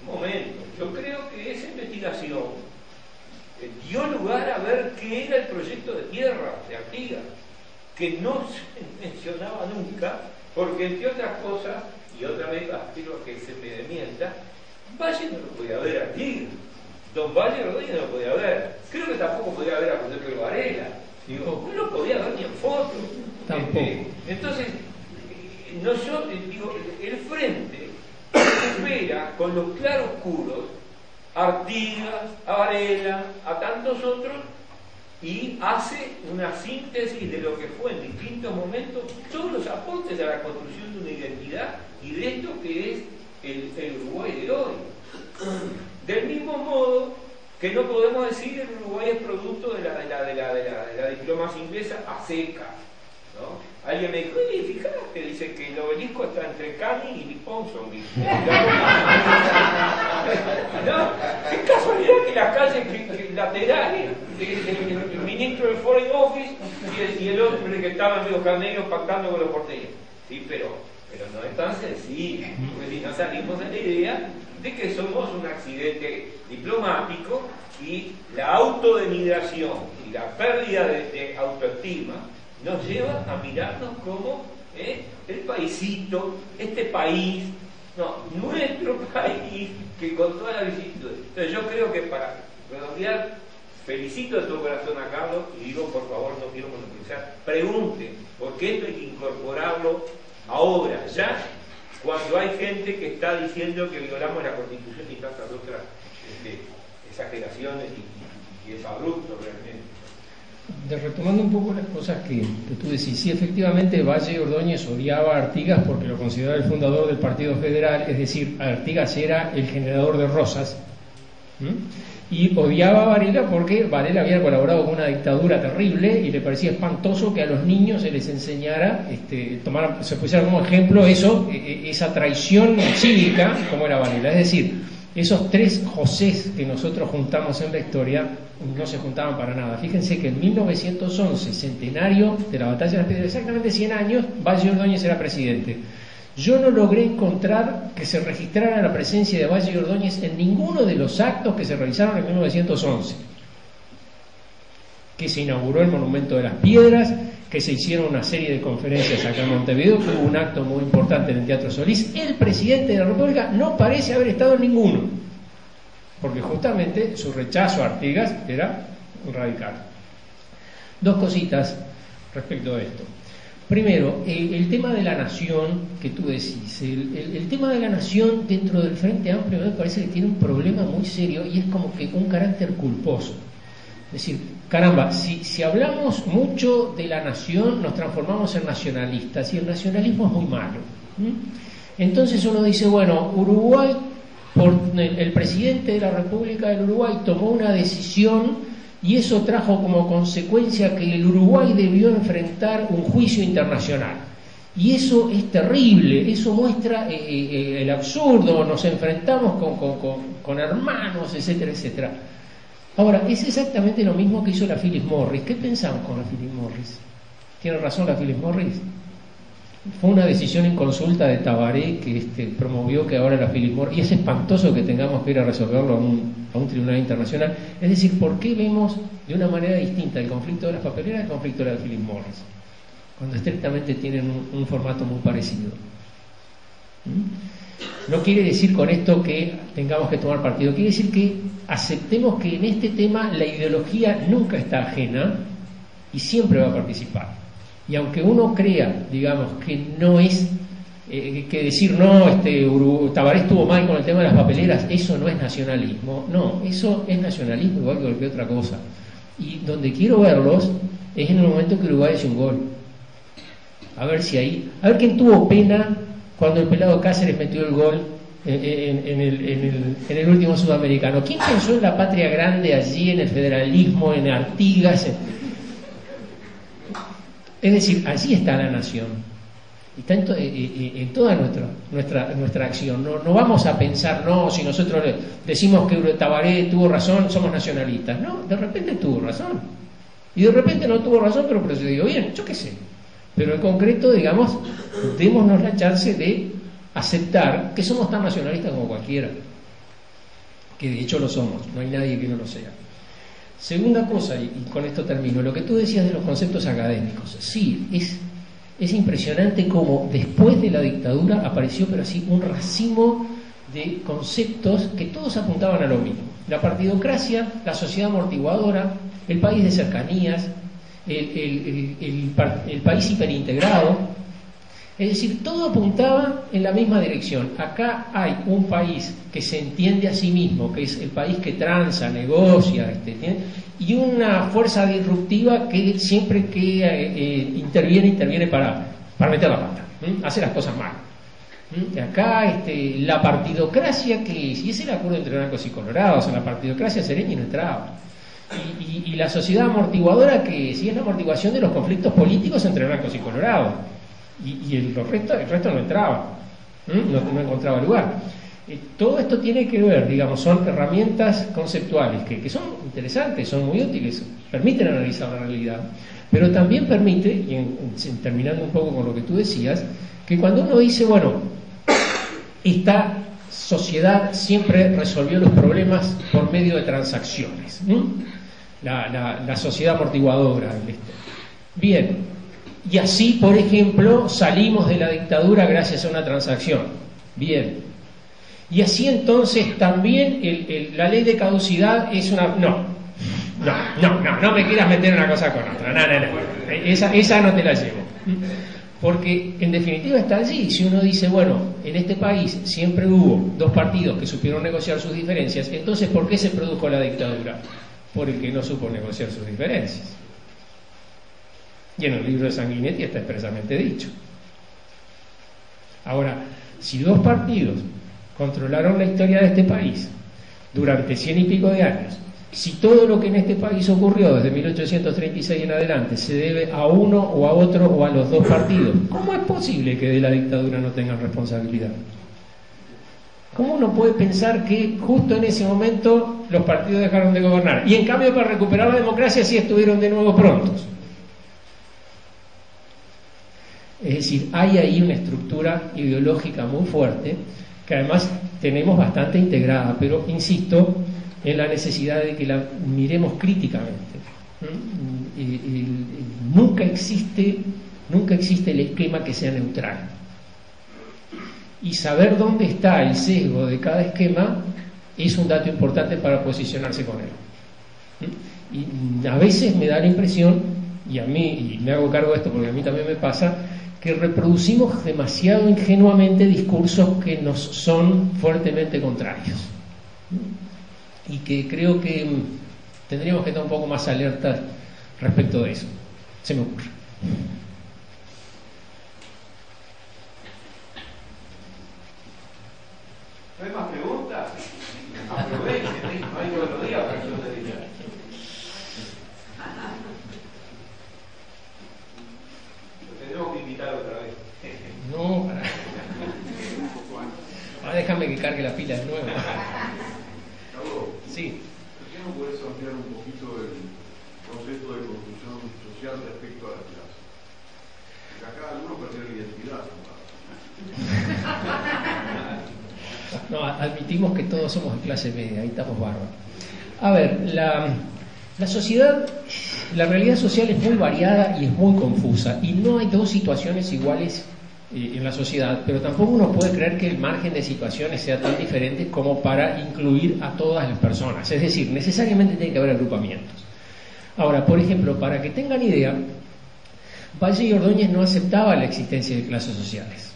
Un momento, yo creo que esa investigación dio lugar a ver qué era el proyecto de tierra de Artigas, que no se mencionaba nunca, porque entre otras cosas, y otra vez espero que se me desmienta, Valle no lo podía ver Artigas, Don Valle Rodríguez no lo podía ver, creo que tampoco podía ver a José Pedro Varela, no lo podía ver ni en foto. Tampoco. Entonces, el Frente supera con los claroscuros a Artigas, a Varela, a tantos otros, y hace una síntesis de lo que fue en distintos momentos todos los aportes a la construcción de una identidad y de esto que es el Uruguay de hoy. Del mismo modo que no podemos decir el Uruguay es producto de la diplomacia inglesa a seca, ¿no? Alguien me dijo, oye, fíjate que dice que el obelisco está entre Canning y Ponsonby. ¿No? Qué casualidad que las calles laterales, el ministro del Foreign Office y el hombre que estaba en Río Janeiro pactando con los porteños. Sí, pero no es tan sencillo, porque si no salimos de la idea de que somos un accidente diplomático y la autodenigración y la pérdida de autoestima nos lleva a mirarnos como el paisito, este país, no, nuestro país, que con toda la vicisitud. Entonces yo creo que para redondear, felicito de todo corazón a Carlos y digo, por favor, no quiero monopolizar, pregunten, porque esto hay que incorporarlo ahora, ya, cuando hay gente que está diciendo que violamos la Constitución y tantas otras exageraciones y es abrupto realmente. Retomando un poco las cosas que tú decís, sí, efectivamente Valle Ordóñez odiaba a Artigas porque lo consideraba el fundador del Partido Federal, es decir, Artigas era el generador de rosas, y odiaba a Varela porque Varela había colaborado con una dictadura terrible y le parecía espantoso que a los niños se les enseñara, se pusiera como ejemplo esa traición cívica como era Varela. Es decir, esos tres Josés que nosotros juntamos en la historia no se juntaban para nada. Fíjense que en 1911, centenario de la Batalla de las Piedras, exactamente 100 años, Valle Ordóñez era presidente. Yo no logré encontrar que se registrara la presencia de Valle Ordóñez en ninguno de los actos que se realizaron en 1911. Que se inauguró el Monumento de las Piedras, que se hicieron una serie de conferencias acá en Montevideo, que hubo un acto muy importante en el Teatro Solís. El presidente de la República no parece haber estado en ninguno, porque justamente su rechazo a Artigas era radical. Dos cositas respecto a esto. Primero, el tema de la nación que tú decís, el tema de la nación dentro del Frente Amplio me parece que tiene un problema muy serio y es como que un carácter culposo. Es decir, caramba, si hablamos mucho de la nación nos transformamos en nacionalistas y el nacionalismo es muy malo. Entonces uno dice, bueno, Uruguay, el presidente de la República del Uruguay tomó una decisión y eso trajo como consecuencia que el Uruguay debió enfrentar un juicio internacional. Y eso es terrible, eso muestra el absurdo, nos enfrentamos con hermanos, etcétera, etcétera. Ahora, es exactamente lo mismo que hizo la Philip Morris. ¿Qué pensamos con la Philip Morris? ¿Tiene razón la Philip Morris? Fue una decisión en consulta de Tabaré que promovió que ahora la Philip Morris, y es espantoso que tengamos que ir a resolverlo a un tribunal internacional. Es decir, ¿por qué vemos de una manera distinta el conflicto de las papeleras y el conflicto de la Philip Morris? Cuando estrictamente tienen un formato muy parecido. No quiere decir con esto que tengamos que tomar partido, quiere decir que aceptemos que en este tema la ideología nunca está ajena y siempre va a participar. Y aunque uno crea, digamos, que no es, que decir no, Tabaré estuvo mal con el tema de las papeleras, eso no es nacionalismo. No, eso es nacionalismo igual que cualquier otra cosa. Y donde quiero verlos es en el momento que Uruguay hace un gol. A ver quién tuvo pena cuando el pelado Cáceres metió el gol en el último sudamericano. ¿Quién pensó en la patria grande allí, en el federalismo, en Artigas? Es decir, allí está la nación. Está en toda nuestra acción. No vamos a pensar, no, si nosotros decimos que Tabaré tuvo razón, somos nacionalistas. No, de repente tuvo razón. Y de repente no tuvo razón, pero procedió bien, yo qué sé. Pero en concreto, digamos, démonos la chance de aceptar que somos tan nacionalistas como cualquiera. Que de hecho lo somos, no hay nadie que no lo sea. Segunda cosa, y con esto termino, lo que tú decías de los conceptos académicos. Sí, es impresionante cómo después de la dictadura apareció, pero así, un racimo de conceptos que todos apuntaban a lo mismo. La partidocracia, la sociedad amortiguadora, el país de cercanías, el país hiperintegrado. Es decir, todo apuntaba en la misma dirección. Acá hay un país que se entiende a sí mismo, que es el país que transa, negocia, y una fuerza disruptiva que siempre que interviene para meter la pata, hace las cosas mal. Acá la partidocracia, que es, y es el acuerdo entre blancos y colorados, en la partidocracia Sereñi no entraba. Y la sociedad amortiguadora, que sí es la amortiguación de los conflictos políticos entre blancos y colorados. Y el resto no entraba, no encontraba lugar. Todo esto tiene que ver, digamos, son herramientas conceptuales que son interesantes, son muy útiles, permiten analizar la realidad, pero también permite, y terminando un poco con lo que tú decías, que cuando uno dice, bueno, esta sociedad siempre resolvió los problemas por medio de transacciones, la sociedad amortiguadora, bien. Y así, por ejemplo, salimos de la dictadura gracias a una transacción. Bien. Y así entonces también la ley de caducidad es una... No me quieras meter una cosa con otra. No. Esa no te la llevo. Porque en definitiva está allí. Si uno dice, bueno, en este país siempre hubo dos partidos que supieron negociar sus diferencias, entonces ¿por qué se produjo la dictadura? Por el que no supo negociar sus diferencias. Y en el libro de Sanguinetti está expresamente dicho. Ahora, si dos partidos controlaron la historia de este país durante 100 y pico de años, si todo lo que en este país ocurrió desde 1836 en adelante se debe a uno o a otro o a los dos partidos, ¿cómo es posible que de la dictadura no tengan responsabilidad? ¿Cómo uno puede pensar que justo en ese momento los partidos dejaron de gobernar? Y en cambio, para recuperar la democracia sí estuvieron de nuevo prontos. Es decir, hay ahí una estructura ideológica muy fuerte que además tenemos bastante integrada, pero insisto en la necesidad de que la miremos críticamente. Nunca existe el esquema que sea neutral. Y saber dónde está el sesgo de cada esquema es un dato importante para posicionarse con él. Y a veces me da la impresión y a mí, y me hago cargo de esto porque a mí también me pasa, que reproducimos demasiado ingenuamente discursos que nos son fuertemente contrarios. Y que creo que tendríamos que estar un poco más alertas respecto de eso. Se me ocurre. ¿No hay más preguntas? Aprovechen, no hay todos los días para que yo te diga. Lo tendremos que invitar otra vez. No, para. Ahora déjame que cargue la pila de nuevo. Sí. ¿Por qué no podés ampliar un poquito el concepto de construcción social respecto a la clase? Porque acá algunos perdieron la identidad. No, admitimos que todos somos de clase media, ahí estamos bárbaros. A ver, la sociedad, la realidad social es muy variada y es muy confusa, y no hay dos situaciones iguales en la sociedad, pero tampoco uno puede creer que el margen de situaciones sea tan diferente como para incluir a todas las personas. Es decir, necesariamente tiene que haber agrupamientos. Ahora, por ejemplo, para que tengan idea, Valle y Ordóñez no aceptaba la existencia de clases sociales.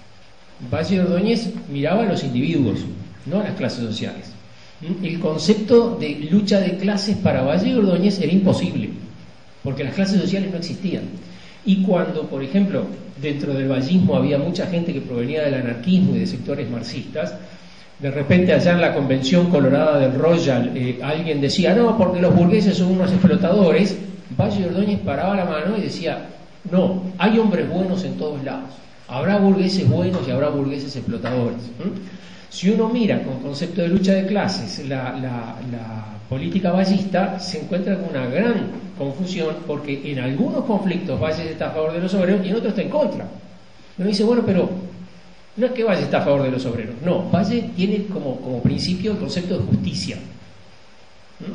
Valle y Ordóñez miraba a los individuos, no a las clases sociales. El concepto de lucha de clases para Valle y Ordóñez era imposible, porque las clases sociales no existían. Y cuando, por ejemplo, dentro del vallismo había mucha gente que provenía del anarquismo y de sectores marxistas, de repente allá en la Convención Colorada del Royal alguien decía, no, porque los burgueses son unos explotadores. Valle y Ordóñez paraba la mano y decía, no, hay hombres buenos en todos lados, habrá burgueses buenos y habrá burgueses explotadores. Si uno mira con concepto de lucha de clases la política vallista, se encuentra con una gran confusión, porque en algunos conflictos Valle está a favor de los obreros y en otros está en contra. Uno dice, bueno, pero no es que Valle está a favor de los obreros, no, Valle tiene como principio el concepto de justicia.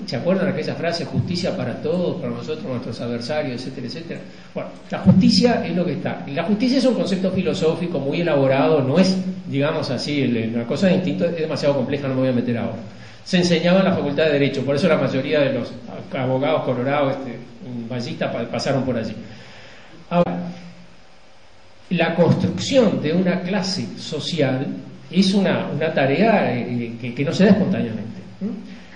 ¿Se acuerdan de aquella frase, justicia para todos, para nosotros, nuestros adversarios, etcétera, etcétera? Bueno, la justicia es lo que está. La justicia es un concepto filosófico muy elaborado, no es, digamos así, una cosa de instinto, es demasiado compleja, no me voy a meter ahora. Se enseñaba en la Facultad de Derecho, por eso la mayoría de los abogados colorados, vallistas, pasaron por allí. Ahora, la construcción de una clase social es una tarea que no se da espontáneamente.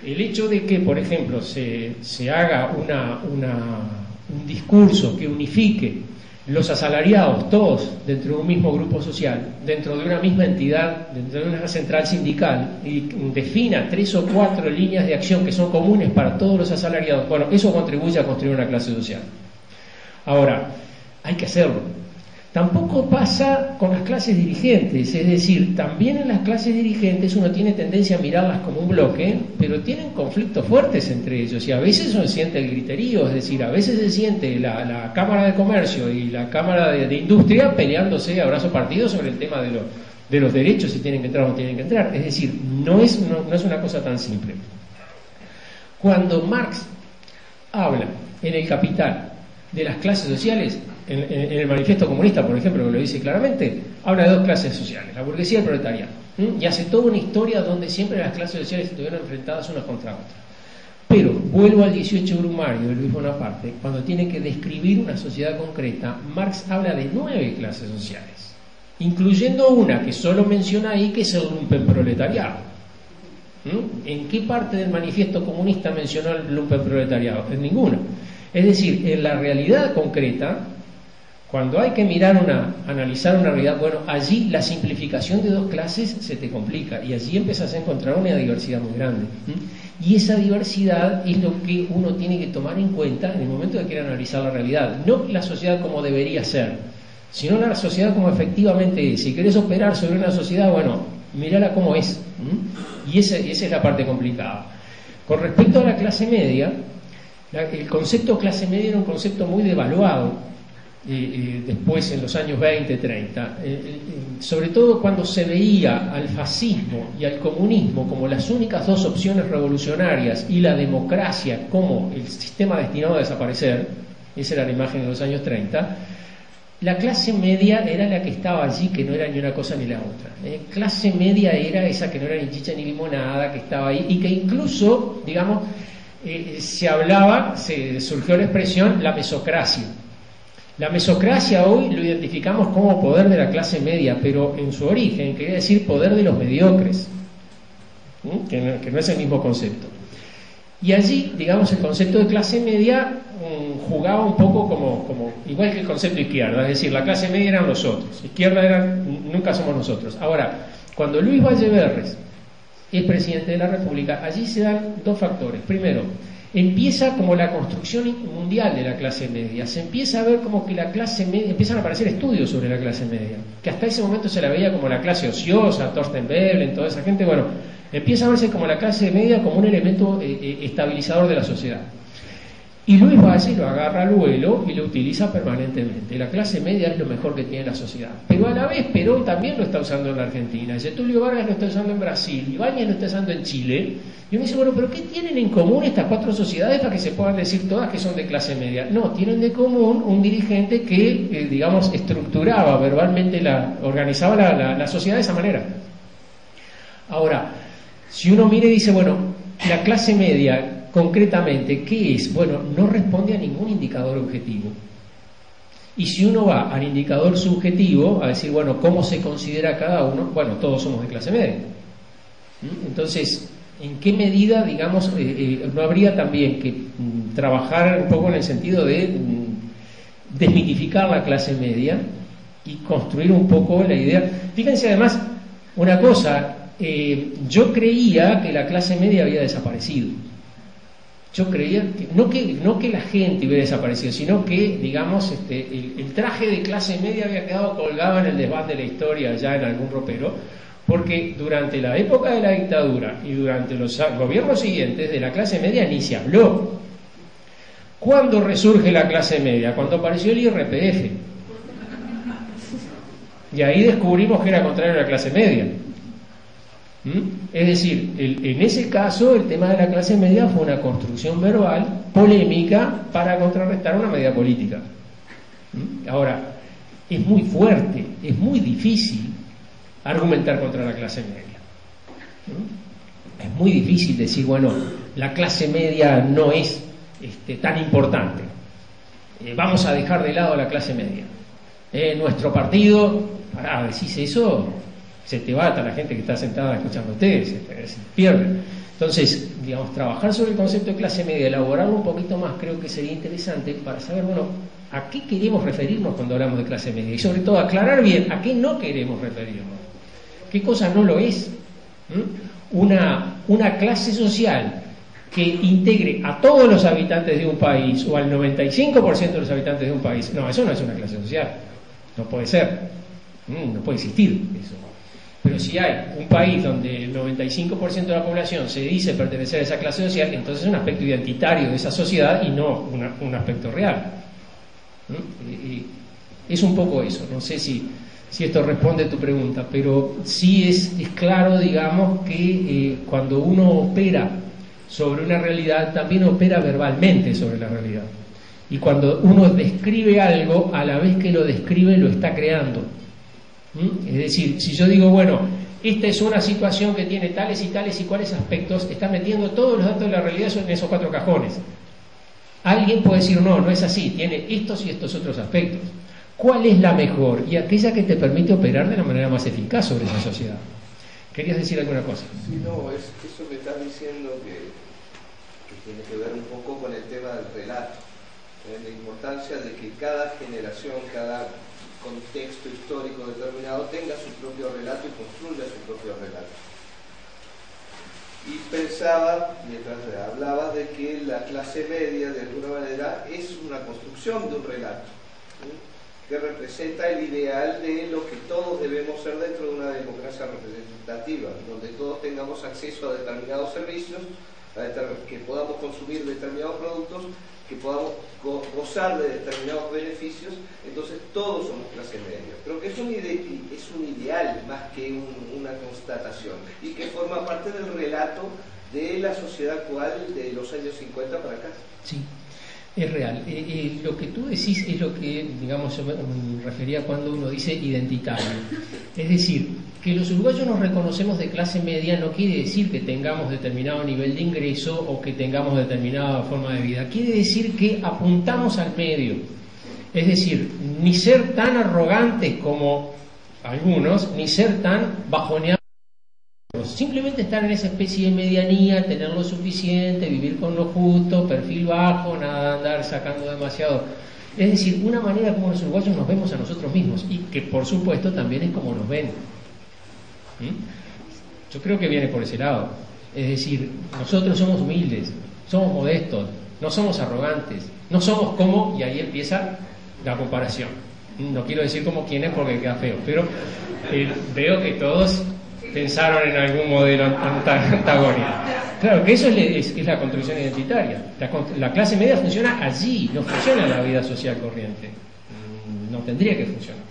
El hecho de que, por ejemplo, se haga un discurso que unifique los asalariados, todos dentro de un mismo grupo social, dentro de una misma entidad, dentro de una central sindical, y defina 3 o 4 líneas de acción que son comunes para todos los asalariados, bueno, eso contribuye a construir una clase social. Ahora, hay que hacerlo. Tampoco pasa con las clases dirigentes, es decir, también en las clases dirigentes uno tiene tendencia a mirarlas como un bloque, pero tienen conflictos fuertes entre ellos, y a veces uno siente el griterío, es decir, a veces se siente la Cámara de Comercio y la Cámara de Industria peleándose a brazo partido sobre el tema de los derechos, si tienen que entrar o no tienen que entrar. Es decir, no es una cosa tan simple. Cuando Marx habla en El Capital de las clases sociales, en el Manifiesto Comunista, por ejemplo, que lo dice claramente, habla de 2 clases sociales, la burguesía y el proletariado, y hace toda una historia donde siempre las clases sociales estuvieron enfrentadas unas contra otras. Pero vuelvo al 18 Brumario de Luis Bonaparte, cuando tiene que describir una sociedad concreta, Marx habla de 9 clases sociales, incluyendo una que solo menciona ahí, que es el lumpenproletariado. ¿En qué parte del Manifiesto Comunista mencionó el lumpenproletariado? En ninguna. Es decir, en la realidad concreta, cuando hay que analizar una realidad, bueno, allí la simplificación de 2 clases se te complica, y allí empiezas a encontrar una diversidad muy grande. Y esa diversidad es lo que uno tiene que tomar en cuenta en el momento de querer analizar la realidad. No la sociedad como debería ser, sino la sociedad como efectivamente es. Si querés operar sobre una sociedad, bueno, mírala como es. Y esa es la parte complicada. Con respecto a la clase media, el concepto clase media era un concepto muy devaluado después en los años 20, 30, sobre todo cuando se veía al fascismo y al comunismo como las únicas 2 opciones revolucionarias y la democracia como el sistema destinado a desaparecer. Esa era la imagen de los años 30. La clase media era la que estaba allí, que no era ni una cosa ni la otra. Clase media era esa que no era ni chicha ni limonada, que estaba ahí, y que incluso, digamos, surgió la expresión la mesocracia. La mesocracia hoy lo identificamos como poder de la clase media, pero en su origen quería decir poder de los mediocres, que no es el mismo concepto. Y allí, digamos, el concepto de clase media jugaba un poco como igual que el concepto izquierda, es decir, la clase media eran los otros, izquierda nunca somos nosotros. Ahora, cuando Luis Valleverres es presidente de la República, allí se dan dos factores. Primero, empieza como la construcción mundial de la clase media, se empieza a ver como que la clase media, empiezan a aparecer estudios sobre la clase media, que hasta ese momento se la veía como la clase ociosa, Thorsten Veblen, toda esa gente, bueno, empieza a verse como la clase media como un elemento estabilizador de la sociedad. Y Luis Valle lo agarra al vuelo y lo utiliza permanentemente. La clase media es lo mejor que tiene la sociedad. Pero a la vez Perón también lo está usando en la Argentina, Getúlio Vargas lo está usando en Brasil, Ibáñez lo está usando en Chile. Y uno dice, bueno, ¿pero qué tienen en común estas cuatro sociedades para que se puedan decir todas que son de clase media? No, tienen de común un dirigente que, digamos, estructuraba verbalmente, organizaba la sociedad de esa manera. Ahora, si uno mira y dice, bueno, la clase media, concretamente, ¿qué es? Bueno, no responde a ningún indicador objetivo. Y si uno va al indicador subjetivo, a decir, bueno, ¿cómo se considera cada uno? Bueno, todos somos de clase media. Entonces, ¿en qué medida, digamos, no habría también que trabajar un poco en el sentido de desmitificar la clase media y construir un poco la idea? Fíjense además una cosa, yo creía que la clase media había desaparecido. Yo creía que no que la gente hubiera desaparecido, sino que, digamos, el traje de clase media había quedado colgado en el desván de la historia ya en algún ropero, porque durante la época de la dictadura y durante los gobiernos siguientes de la clase media ni se habló. ¿Cuándo resurge la clase media? Cuando apareció el IRPF. Y ahí descubrimos que era contrario a la clase media. Es decir, en ese caso el tema de la clase media fue una construcción verbal polémica para contrarrestar una medida política. Ahora, es muy fuerte, es muy difícil argumentar contra la clase media. Es muy difícil decir, bueno, la clase media no es tan importante, vamos a dejar de lado a la clase media. Nuestro partido, para decís eso, se te bata la gente que está sentada escuchándote, se pierde. Entonces, digamos, trabajar sobre el concepto de clase media, elaborarlo un poquito más, creo que sería interesante para saber, bueno, a qué queremos referirnos cuando hablamos de clase media y sobre todo aclarar bien a qué no queremos referirnos, qué cosa no lo es. Una clase social que integre a todos los habitantes de un país o al 95% de los habitantes de un país, no, eso no es una clase social, no puede ser, no puede existir eso. Pero si hay un país donde el 95% de la población se dice pertenecer a esa clase social, entonces es un aspecto identitario de esa sociedad y no un aspecto real. Es un poco eso, no sé si esto responde a tu pregunta, pero sí es claro, digamos, que cuando uno opera sobre una realidad, también opera verbalmente sobre la realidad. Y cuando uno describe algo, a la vez que lo describe, lo está creando. Es decir, si yo digo, bueno, esta es una situación que tiene tales y tales y cuales aspectos, está metiendo todos los datos de la realidad en esos cuatro cajones. Alguien puede decir, no, no es así, tiene estos y estos otros aspectos. ¿Cuál es la mejor? Y aquella que te permite operar de la manera más eficaz sobre esa sociedad. ¿Querías decir alguna cosa? Sí, no, eso que estás diciendo que tiene que ver un poco con el tema del relato, la importancia de que cada generación, cada contexto histórico determinado tenga su propio relato y construya su propio relato. Y pensaba, mientras hablabas, de que la clase media de alguna manera es una construcción de un relato, ¿sí?, que representa el ideal de lo que todos debemos ser dentro de una democracia representativa, donde todos tengamos acceso a determinados servicios, que podamos consumir determinados productos, que podamos gozar de determinados beneficios. Entonces todos somos clase media. Creo que es un ideal más que una constatación, y que forma parte del relato de la sociedad actual de los años 50 para acá. Sí, es real. Lo que tú decís es lo que, digamos, yo me refería cuando uno dice identitario. Es decir, que los uruguayos nos reconocemos de clase media no quiere decir que tengamos determinado nivel de ingreso o que tengamos determinada forma de vida. Quiere decir que apuntamos al medio, Es decir, ni ser tan arrogantes como algunos, ni ser tan bajoneados. Simplemente estar en esa especie de medianía, tener lo suficiente, vivir con lo justo, perfil bajo, nada de andar sacando demasiado. Es decir, una manera como los uruguayos nos vemos a nosotros mismos y que por supuesto también es como nos ven. Yo creo que viene por ese lado. Es decir, nosotros somos humildes, somos modestos, no somos arrogantes, no somos como, y ahí empieza la comparación. No quiero decir como quién es porque queda feo, pero veo que todos pensaron en algún modelo antagónico. Claro que eso es la construcción identitaria. La clase media funciona allí, no funciona en la vida social corriente. No tendría que funcionar.